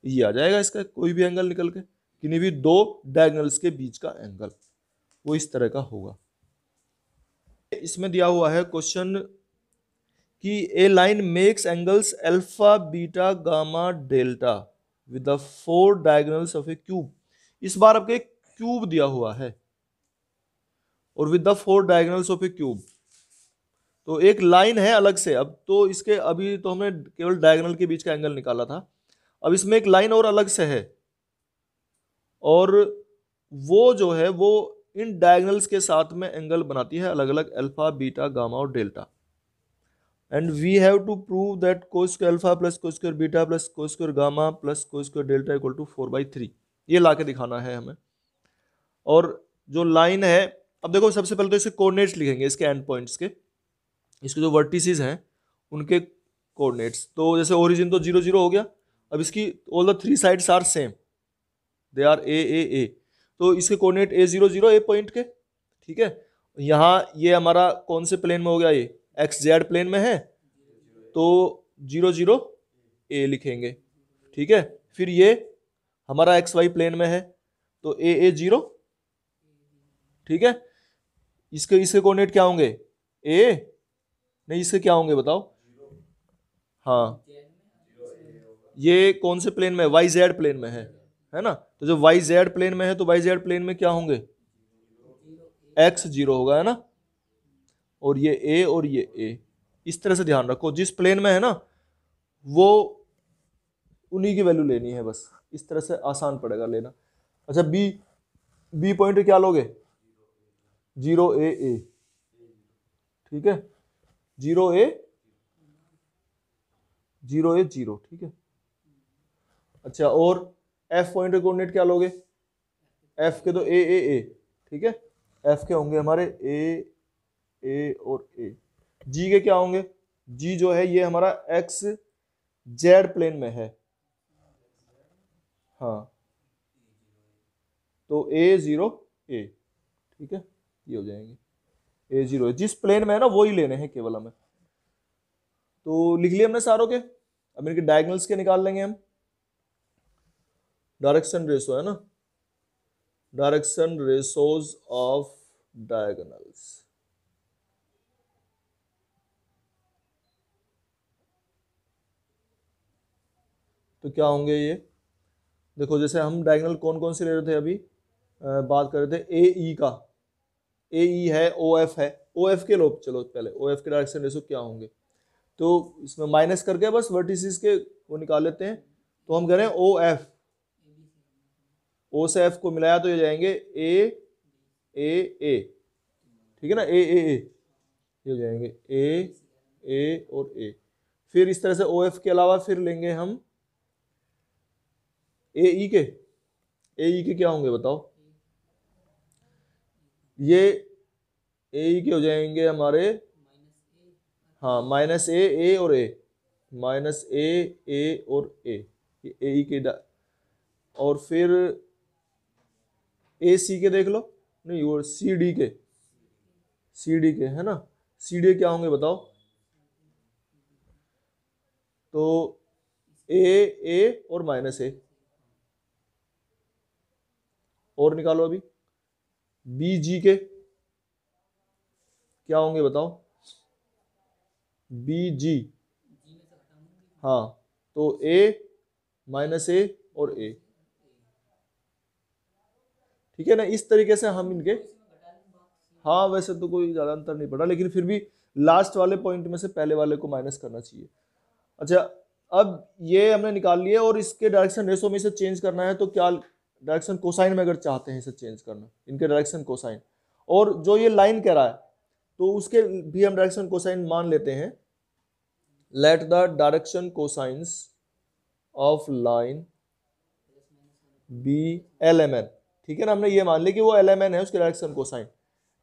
ये आ जाएगा इसका कोई भी एंगल निकल के, किन्हीं भी दो डायगोनल्स के बीच का एंगल वो इस तरह का होगा। इसमें दिया हुआ है क्वेश्चन कि a line makes angles alpha beta gamma delta with the 4 diagonals of a cube, इस बार आपको एक क्यूब दिया हुआ है और with the 4 diagonals of a cube, तो एक लाइन है अलग से, अब तो इसके, अभी तो हमने केवल डायगोनल के बीच का एंगल निकाला था, अब इसमें एक लाइन और अलग से है, और वो जो है वो इन डायगोनल्स के साथ में एंगल बनाती है अलग अलग अल्फा बीटा गामा और delta, and we have to prove that cos square alpha plus cos square beta plus cos square gamma plus cos square delta equal to 4/3, ये ला के दिखाना है हमें। और जो लाइन है, अब देखो सबसे पहले तो इसके कोऑर्डिनेट्स लिखेंगे, इसके एंड पॉइंट्स के, इसके जो वर्टिसेस हैं उनके कोऑर्डिनेट्स, तो जैसे ओरिजिन तो 0 0 हो गया, अब इसकी all the 3 sides are same, they are a, तो इसके कोऑर्डिनेट A0 0 ए पॉइंट के, ठीक है। यहाँ ये हमारा कौन से प्लेन में हो गया, ये XZ प्लेन में है, तो 0 0 ए लिखेंगे, ठीक है। फिर ये हमारा XY प्लेन में है तो A 0, ठीक है। इसके कोऑर्डिनेट क्या होंगे, A नहीं, इसके क्या होंगे बताओ, हाँ ये कौन से प्लेन में, YZ प्लेन में है ना, तो जब YZ प्लेन में है तो YZ प्लेन में क्या होंगे, X 0 होगा, है ना, और ये A और ये A, इस तरह से ध्यान रखो, जिस प्लेन में है ना वो उन्हीं की वैल्यू लेनी है बस। इस तरह से आसान पड़ेगा लेना। अच्छा बी पॉइंट क्या लोगे? 0 ए, ठीक है, 0 ए 0, ठीक है। अच्छा और एफ पॉइंट के कोऑर्डिनेट क्या लोगे? एफ के तो ए, ठीक है, एफ के होंगे हमारे ए और ए। जी के क्या होंगे? जी जो है ये हमारा एक्स जेड प्लेन में है, हाँ, तो A0 A, ठीक है, ये हो जाएंगे A0 जिस प्लेन में है ना वो ही लेने हैं केवल हमें। तो लिख लिए हमने सारों के। अब इनके डायगोनल्स के निकाल लेंगे हम। डायरेक्शन रेशो है ना, डायरेक्शन रेशोज ऑफ डायगोनल्स। तो क्या होंगे ये? देखो जैसे हम डायगोनल कौन कौन से ले रहे थे अभी, बात कर रहे थे ए ई का। ए ई है, ओ एफ है, ओ एफ के लो, चलो पहले ओ एफ के डायरेक्शन रेशो क्या होंगे। तो इसमें माइनस करके बस वर्टिसेस के वो निकाल लेते हैं। तो हम कह रहे हैं ओ एफ, ओ से एफ को मिलाया तो ये जाएंगे ए, ठीक है ना, ए, ये हो जाएंगे ए और ए। फिर इस तरह से ओ एफ के अलावा फिर लेंगे हम ए ई के क्या होंगे बताओ? ये ए के हो जाएंगे हमारे, हाँ, माइनस ए और ए, माइनस ए और ए के और फिर ए सी के देख लो, नहीं वो सी डी के है ना, सी डी क्या होंगे बताओ? तो ए और माइनस ए, और निकालो अभी बी जी के क्या होंगे बताओ? बी जी, हाँ, तो ए माइनस ए और ए, ठीक है ना। इस तरीके से हम इनके, हाँ वैसे तो कोई ज़्यादा अंतर नहीं पड़ा, लेकिन फिर भी लास्ट वाले पॉइंट में से पहले वाले को माइनस करना चाहिए। अच्छा अब ये हमने निकाल लिया और इसके डायरेक्शन रेशो में इसे चेंज करना है, तो क्या डायरेक्शन कोसाइन में अगर चाहते हैं इसे चेंज करना, इनके डायरेक्शन कोसाइन, और जो ये लाइन कह रहा है तो उसके भी हम डायरेक्शन कोसाइन मान लेते हैं। Let the direction cosines of line be L M N, ठीक है ना, हमने ये मान लिया कि वो एल एम एन है, उसके direction cosine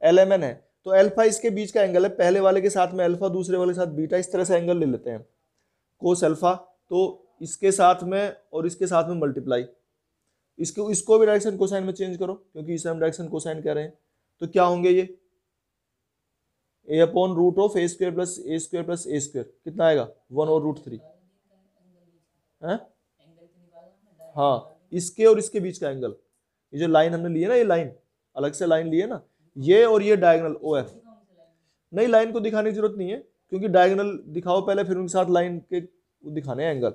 L M N है। तो अल्फा इसके बीच का एंगल है, पहले वाले के साथ में अल्फा, दूसरे वाले के साथ बीटा, इस तरह से एंगल ले लेते हैं कोस अल्फा। तो इसके साथ में और इसके साथ में मल्टीप्लाई, इसको भी डायरेक्शन कोसाइन में चेंज करो क्योंकि इसे हम डायरेक्शन कोसाइन कह रहे हैं। तो क्या होंगे ये A upon root of A square plus A square plus A square, कितना आएगा 1 और √3 है, हाँ, इसके और इसके बीच का एंगल, ये जो लाइन हमने ली है ना, ये लाइन अलग से लाइन ली है ना, ये और ये डायगोनल ओ एफ। नहीं लाइन को दिखाने की जरूरत नहीं है क्योंकि डायगोनल दिखाओ पहले, फिर उनके साथ लाइन के दिखाने हैं एंगल।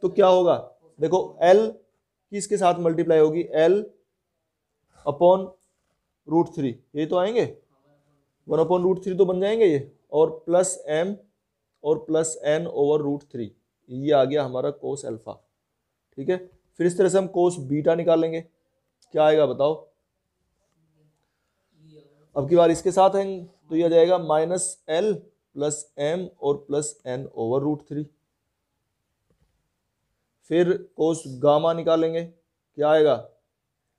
तो क्या होगा देखो, एल किसके साथ मल्टीप्लाई होगी, एल अपॉन √3, ये तो आएंगे 1 अपॉन √3 तो बन जाएंगे ये, और प्लस एम और प्लस एन ओवर √3, ये आ गया हमारा कोस अल्फा, ठीक है। फिर इस तरह से हम कोस बीटा निकालेंगे, क्या आएगा बताओ? अब की बार इसके साथ है तो यह आ जाएगा माइनस एल प्लस एम और प्लस एन ओवर √3। फिर कोस गामा निकालेंगे, क्या आएगा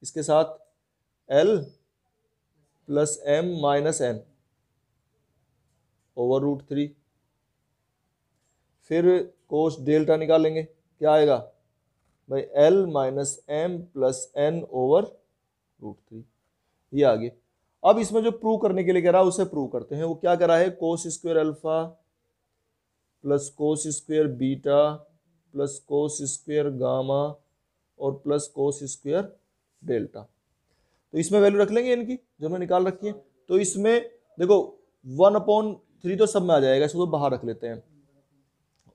इसके साथ, L plus M minus N over √3। फिर कोस डेल्टा निकालेंगे, क्या आएगा भाई, L minus M plus N over √3, ये आ गया। अब इसमें जो प्रूव करने के लिए कह रहा है उसे प्रूव करते हैं। वो क्या कह रहा है, कोस square alpha plus cos square beta plus cos square gamma और प्लस कोस स्क्वायर डेल्टा। तो इसमें वैल्यू रख लेंगे इनकी जो हमने निकाल रखी है। तो इसमें देखो 1/3 तो सब में आ जाएगा, इसको तो बाहर रख लेते हैं,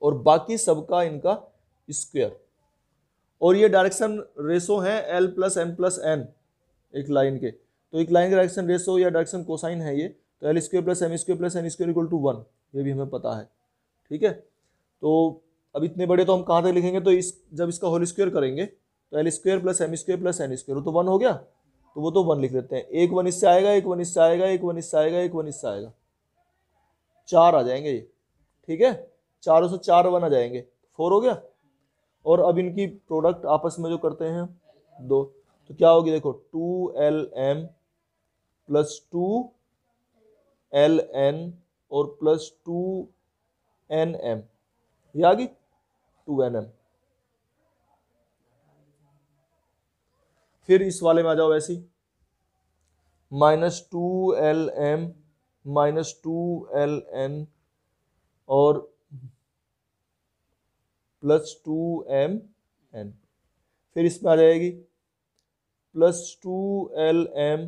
और बाकी सबका इनका स्क्वायर। और ये डायरेक्शन रेशो है L plus M plus N एक लाइन के, तो एक लाइन का डायरेक्शन रेशो या डायरेक्शन कोसाइन है ये, तो L square plus M square plus N square equal to 1, ये भी हमें पता है, ठीक है। तो अब इतने बड़े तो हम कहाँ तक लिखेंगे, तो इस जब इसका होल स्क्वायर करेंगे तो L square plus M square plus N square, तो 1 हो गया, तो वो तो 1 लिख लेते हैं। एक 1 इससे आएगा, एक 1 इससे आएगा, एक 1 इससे आएगा, एक 1 इससे आएगा, 4 आ जाएंगे ये, ठीक है, चारों से 4 1 आ जाएंगे, 4 हो गया। और अब इनकी प्रोडक्ट आपस में जो करते हैं 2, तो क्या होगी देखो, 2LM प्लस 2LN और प्लस 2NM, ये आ गई 2NM। फिर इस वाले में आ जाओ ऐसी, -2LM माइनस 2LN और प्लस 2MN। फिर इसमें आ जाएगी प्लस 2LM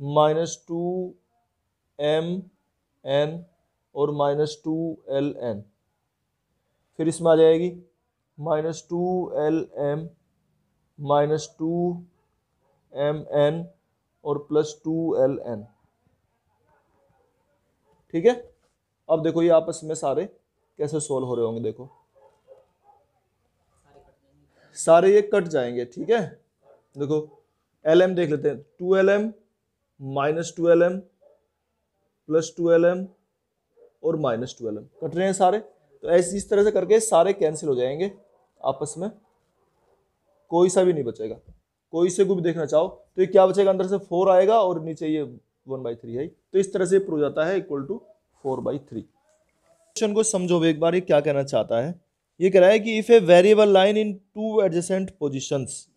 माइनस 2MN और माइनस 2LN। फिर इसमें आ जाएगी माइनस 2LM माइनस 2MN और प्लस 2LN, ठीक है। अब देखो ये आपस में सारे कैसे सोल्व हो रहे होंगे, देखो सारे ये कट जाएंगे, ठीक है। देखो LM देख लेते हैं, 2LM minus 2LM plus 2LM और माइनस 2LM कट रहे हैं सारे, तो ऐसे इस तरह से करके सारे कैंसिल हो जाएंगे आपस में, कोई सा भी नहीं बचेगा। कोई से को भी देखना चाहो तो ये क्या बचेगा, अंदर से 4 आएगा और नीचे ये 1/3 है, तो इस तरह से प्रूव जाता है इक्वल टू 4/3। क्वेश्चन को समझो एक बार, ये क्या कहना चाहता है। ये कह रहा है कि if a variable line in 2 adjacent positions,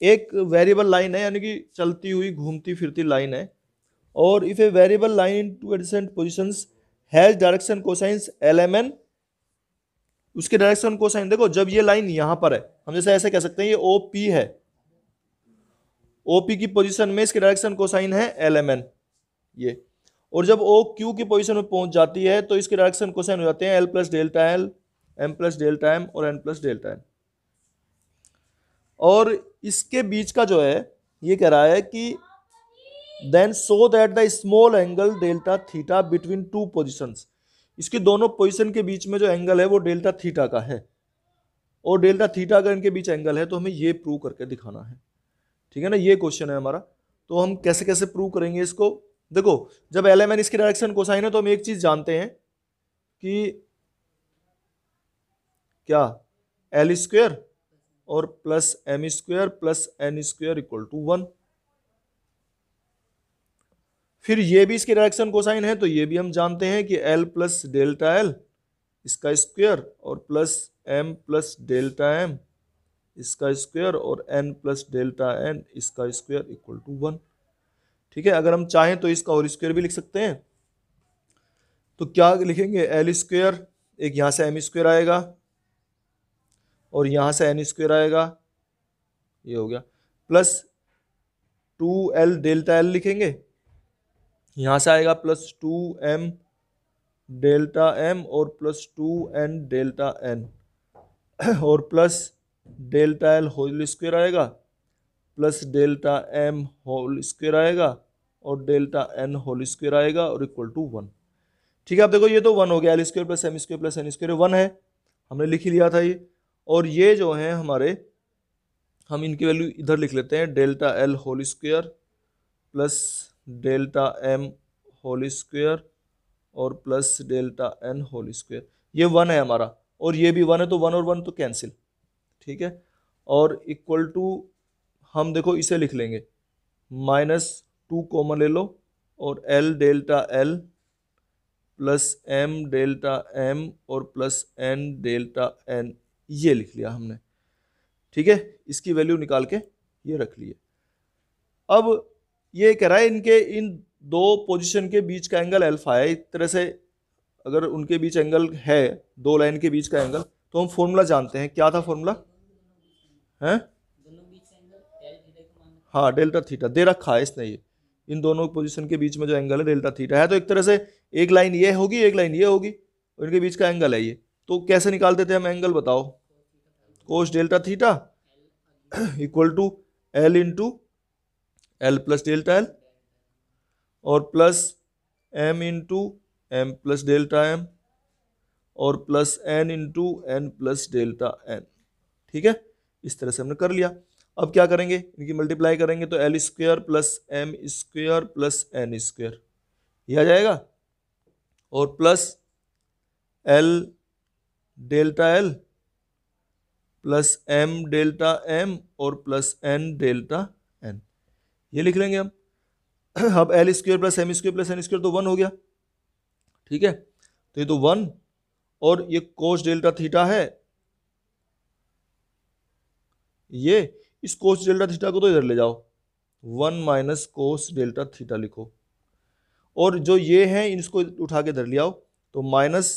एक वेरिएबल लाइन है यानी कि चलती हुई घूमती फिरती लाइन है, और if a variable line in 2 adjacent positions has direction cosines LMN, उसके डायरेक्शन कोसाइन देखो, जब ये लाइन यहां पर है, हम जैसे ऐसे कह सकते हैं ये OP है, OP की पोजीशन में इसके डायरेक्शन कोसाइन है LMN ये, और जब OQ की पोजीशन में पहुंच जाती है तो इसके डायरेक्शन कोसाइन हो जाते हैं L plus delta L, M plus delta M और N प्लस डेल्टा N। और इसके बीच का जो है ये कह रहा है कि then so that the small angle delta theta between 2 positions, इसकी दोनों पोजीशन के बीच में जो एंगल है वो डेल्टा थीटा का है, और डेल्टा थीटा अगर इनके बीच एंगल है तो हमें ये प्रूव करके दिखाना है, ठीक है ना। ये क्वेश्चन है हमारा, तो हम कैसे कैसे प्रूव करेंगे इसको। देखो जब LMN इसकी डायरेक्शन कोसाइन है तो हम एक चीज जानते हैं कि क्या, L स्क्वायर और plus M square plus N square equal to 1। फिर ये भी इसकी डायरेक्शन कोसाइन है तो ये भी हम जानते हैं कि L प्लस डेल्टा L इसका स्क्वायर और plus M plus delta M इसका स्क्वायर और N प्लस डेल्टा N इसका स्क्वायर इक्वल टू 1, ठीक है। अगर हम चाहें तो इसका होल स्क्वायर भी लिख सकते हैं, तो क्या लिखेंगे, L स्क्वायर, एक यहां से M स्क्वायर आएगा और यहां से N स्क्वायर आएगा, ये हो गया, प्लस 2L डेल्टा L लिखेंगे, यहां से आएगा प्लस 2M डेल्टा M और प्लस 2N डेल्टा N और plus delta L whole square आएगा, plus delta M whole square आएगा और डेल्टा N होल स्क्वायर आएगा और इक्वल टू 1, ठीक है। अब देखो ये तो 1 हो गया, L square plus M square plus N square 1 है, हमने लिख ही लिया था ये। और ये जो है हमारे, हम इनकी वैल्यू इधर लिख लेते हैं, delta L whole square plus delta M whole square और plus delta N whole square, ये 1 है हमारा, और ये भी 1 है, तो 1 और 1 तो कैंसिल, ठीक है। और इक्वल टू हम देखो इसे लिख लेंगे, -2 कॉमन ले लो और L delta L plus M delta M और प्लस N डेल्टा N, ये लिख लिया हमने, ठीक है। इसकी वैल्यू निकाल के ये रख लिए। अब ये कह रहा है इनके इन दो पोजीशन के बीच का एंगल अल्फा है, एक तरह से अगर उनके बीच एंगल है, दो लाइन के बीच का एंगल, तो हम फॉर्मूला जानते हैं, क्या था फॉर्मूला है, हाँ डेल्टा थीटा दे रखा है इसने, ये इन दोनों पोजीशन के बीच में जो एंगल है डेल्टा थीटा है, तो एक तरह से एक लाइन ये होगी एक लाइन ये होगी, और इनके बीच का एंगल है ये, तो कैसे निकाल देते हैं हम एंगल, बताओ, cos delta theta equal to L into L plus delta L और plus M into M plus delta M और plus N into N plus delta N. ठीक है, इस तरह से हमने कर लिया। अब क्या करेंगे, इनकी मल्टीप्लाई करेंगे तो L square plus M square plus N square ये आ जाएगा, और plus L delta L plus M delta M और प्लस एन डेल्टा एन, ये लिख लेंगे हम। अब L square plus M square plus N square तो 1 हो गया। ठीक है, तो ये तो 1, और ये कोस डेल्टा थीटा है, ये इस कोस डेल्टा थीटा को तो इधर ले जाओ, 1 माइनस कोस डेल्टा थीटा लिखो, और जो ये हैं इसको उठा के इधर ले आओ, तो माइनस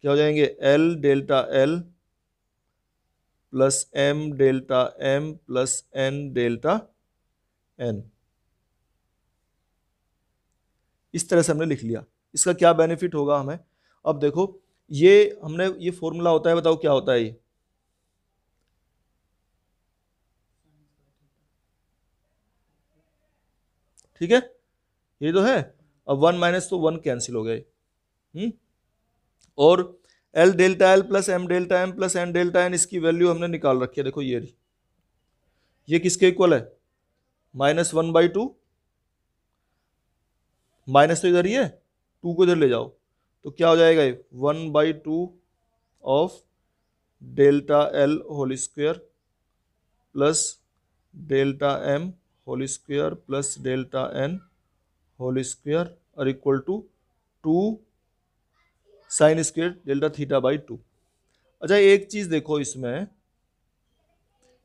क्या हो जाएंगे, L delta L plus M delta M plus N delta N. इस तरह से हमने लिख लिया। इसका क्या बेनिफिट होगा हमें, अब देखो ये हमने ये फॉर्मूला होता है, बताओ क्या होता है ये, ठीक है ये तो है। अब 1 माइनस तो 1 कैंसिल हो गए, और L delta L plus M delta M plus N delta N, इसकी वैल्यू हमने निकाल रखी है, देखो ये किसके इक्वल है, -1/2, माइनस तो इधर ही है, 2 को इधर ले जाओ तो क्या हो जाएगा ये 1/2 of delta L whole square plus delta M whole square plus delta N whole square और equal to 2 sine square delta theta by 2। अच्छा एक चीज़ देखो इसमें,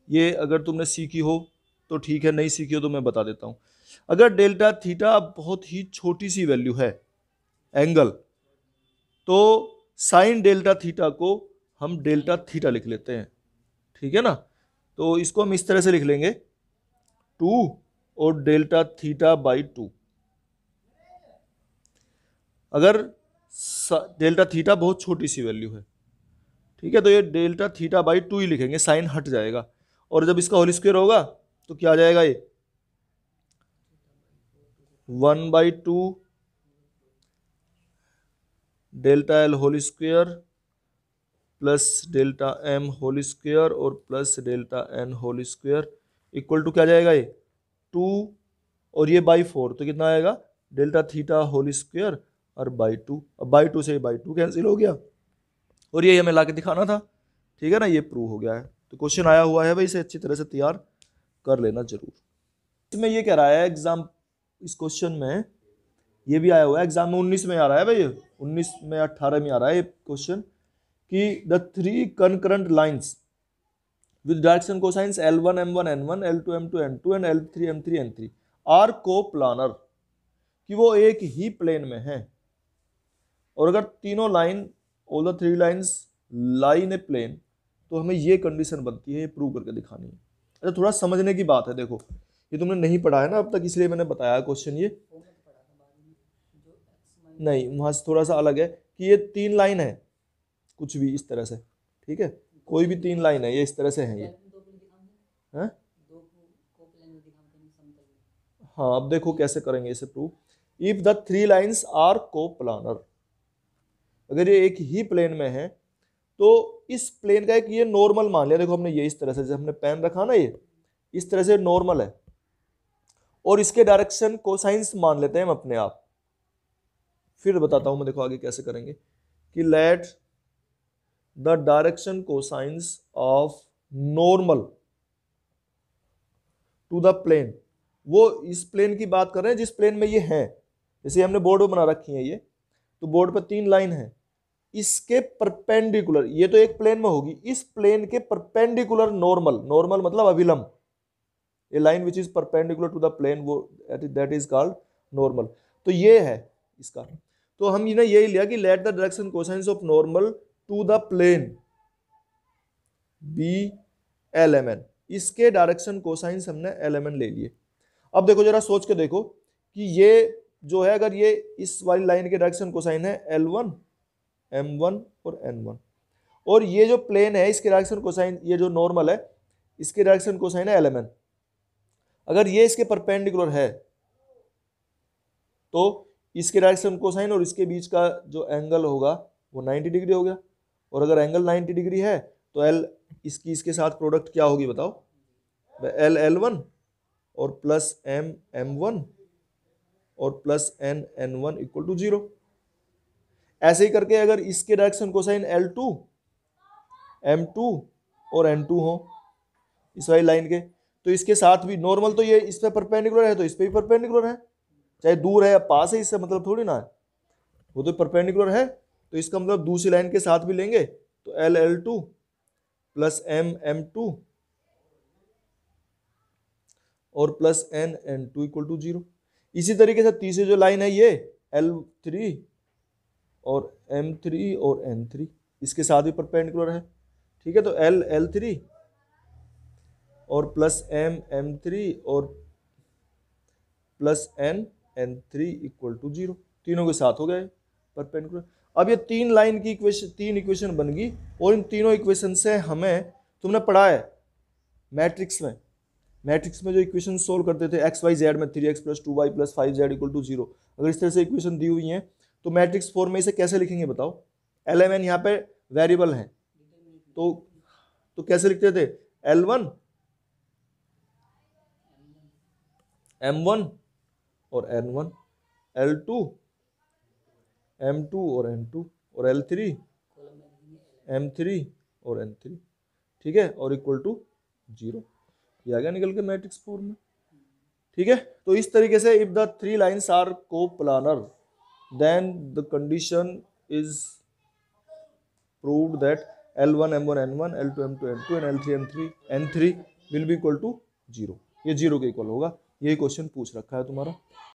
ये अगर तुमने सीखी हो तो ठीक है, नहीं सीखी हो तो मैं बता देता हूँ। अगर डेल्टा थीटा बहुत ही छोटी सी वैल्यू है एंगल, तो साइन डेल्टा थीटा को हम डेल्टा थीटा लिख लेते हैं, ठीक है ना। तो इसको हम इस तरह से लिख लेंगे 2 और डेल्टा थीटा बाई 2। अगर डेल्टा थीटा बहुत छोटी सी वैल्यू है, ठीक है, तो ये डेल्टा थीटा बाई 2 ही लिखेंगे, साइन हट जाएगा, और जब इसका होल स्क्वायर होगा तो क्या आ जाएगा ये 1/2 delta L whole square plus delta M whole square और plus delta N whole square equal to क्या जाएगा ये 2 और ये बाई 4, तो कितना आएगा डेल्टा थीटा होल स्क्वायर और बाई 2। अब बाई 2 से बाई 2 कैंसिल हो गया, और ये हमें ला के दिखाना था, ठीक है ना, ये प्रूव हो गया है। तो क्वेश्चन आया हुआ है भाई, इसे अच्छी तरह से तैयार कर लेना जरूर। इसमें ये कह रहा है एग्जाम, इस क्वेश्चन में ये भी आया हुआ है एग्जाम में, 19 में आ रहा है भाई, 19 में 18 में आ रहा है ये क्वेश्चन कि the 3 concurrent lines with direction cosines L1 M1 N1 L2 M2 N2 and L3 M3 N3 are coplanar, कि वो एक ही प्लेन में है, और अगर तीनों line all the 3 lines lie in a plane, तो हमें ये कंडीशन बनती है, ये प्रूव करके दिखानी है। अच्छा थोड़ा समझने की बात है, देखो ये तुमने नहीं पढ़ा है ना अब तक, इसलिए मैंने बताया क्वेश्चन ये नहीं, वहां से थोड़ा सा अलग है कि ये 3 लाइन है कुछ भी इस तरह से, ठीक है, कोई भी 3 लाइन है ये इस तरह से है ये, हैं? हाँ अब देखो कैसे करेंगे इसे prove. If the 3 lines are coplanar, अगर ये एक ही प्लेन में है तो इस प्लेन का एक ये नॉर्मल मान लिया, देखो हमने ये इस तरह से, जब हमने पेन रखा ना ये इस तरह से नॉर्मल है, और इसके डायरेक्शन कोसाइंस मान लेते हैं हम अपने आप। फिर बताता हूं मैं, देखो आगे कैसे करेंगे कि let the direction cosines of normal to the plane, वो इस प्लेन की बात कर रहे हैं जिस प्लेन में ये है, जैसे हमने बोर्ड में बना रखी है ये, तो बोर्ड पर 3 लाइन है, इसके परपेंडिकुलर, ये तो एक प्लेन में होगी, इस प्लेन के परपेंडिकुलर नॉर्मल, नॉर्मल मतलब अभिलंब, a line which is perpendicular to the plane, वो दैट इज कॉल्ड नॉर्मल। तो ये है इसका, तो हम ने यही लिया कि let the direction cosines of normal to the plane be LMN, इसके डायरेक्शन कोसाइंस हमने LMN ले लिए। अब देखो जरा सोच के देखो कि ये जो है, अगर ये इस वाली लाइन के डायरेक्शन कोसाइन है L1 M1 और N1, और ये जो प्लेन है इसके डायरेक्शन कोसाइन, ये जो नॉर्मल है इसके डायरेक्शन कोसाइन है LMN, अगर ये इसके परपेंडिकुलर है तो इसके डायरेक्शन कोसाइन और इसके बीच का जो एंगल होगा वो 90 डिग्री हो गया। और अगर एंगल 90 डिग्री है तो एल इसकी इसके साथ प्रोडक्ट क्या होगी बताओ, एल L1 और प्लस एम M1 और plus N N1 equal to 0। ऐसे ही करके अगर इसके डायरेक्शन कोसाइन L2 M2 और N2 हो इस वाली लाइन के, तो इसके साथ भी नॉर्मल तो ये इस पे परपेंडिकुलर है तो इस पे भी परपेंडिकुलर है, चाहे दूर है या पास है इससे मतलब थोड़ी ना है, वो तो परपेंडिकुलर है। तो इसका मतलब दूसरी लाइन के साथ भी लेंगे तो L L2 plus M M2 और plus N N2 equal to 0। इसी तरीके से तीसरी जो लाइन है ये L3 और M3 और N3 इसके साथ भी परपेंडिकुलर है, ठीक है। तो एल L3 और प्लस एम M3 और plus N N3 equal to 0, तीनों के साथ हो गए परपेंडिकुलर। अब ये तीन लाइन की इक्वेशन, तीन इक्वेशन बन गई और इन तीनों इक्वेशन से हमें तुमने पढ़ा है मैट्रिक्स में जो इक्वेशन सोल्व करते थे एक्स वाई जेड में 3x plus 2y plus 5z equal to 0, अगर इस तरह से इक्वेशन दी हुई हैं तो मैट्रिक्स फॉर्म में इसे कैसे लिखेंगे बताओ। LMN यहाँ पे वेरिएबल है तो कैसे लिखते थे, L1 M1 और N1, L2 M2 और N2 और L3 M3 और N3, ठीक है, और इक्वल टू 0। ये आ गया निकल के मैट्रिक्स फॉर्म में, ठीक है। तो इस तरीके से if the three lines are coplanar then the condition is proved that L1 M1 N1 L2 M2 N2 and L3 M3 N3 will be equal to 0। ये 0 के इक्वल होगा, यही क्वेश्चन पूछ रखा है तुम्हारा।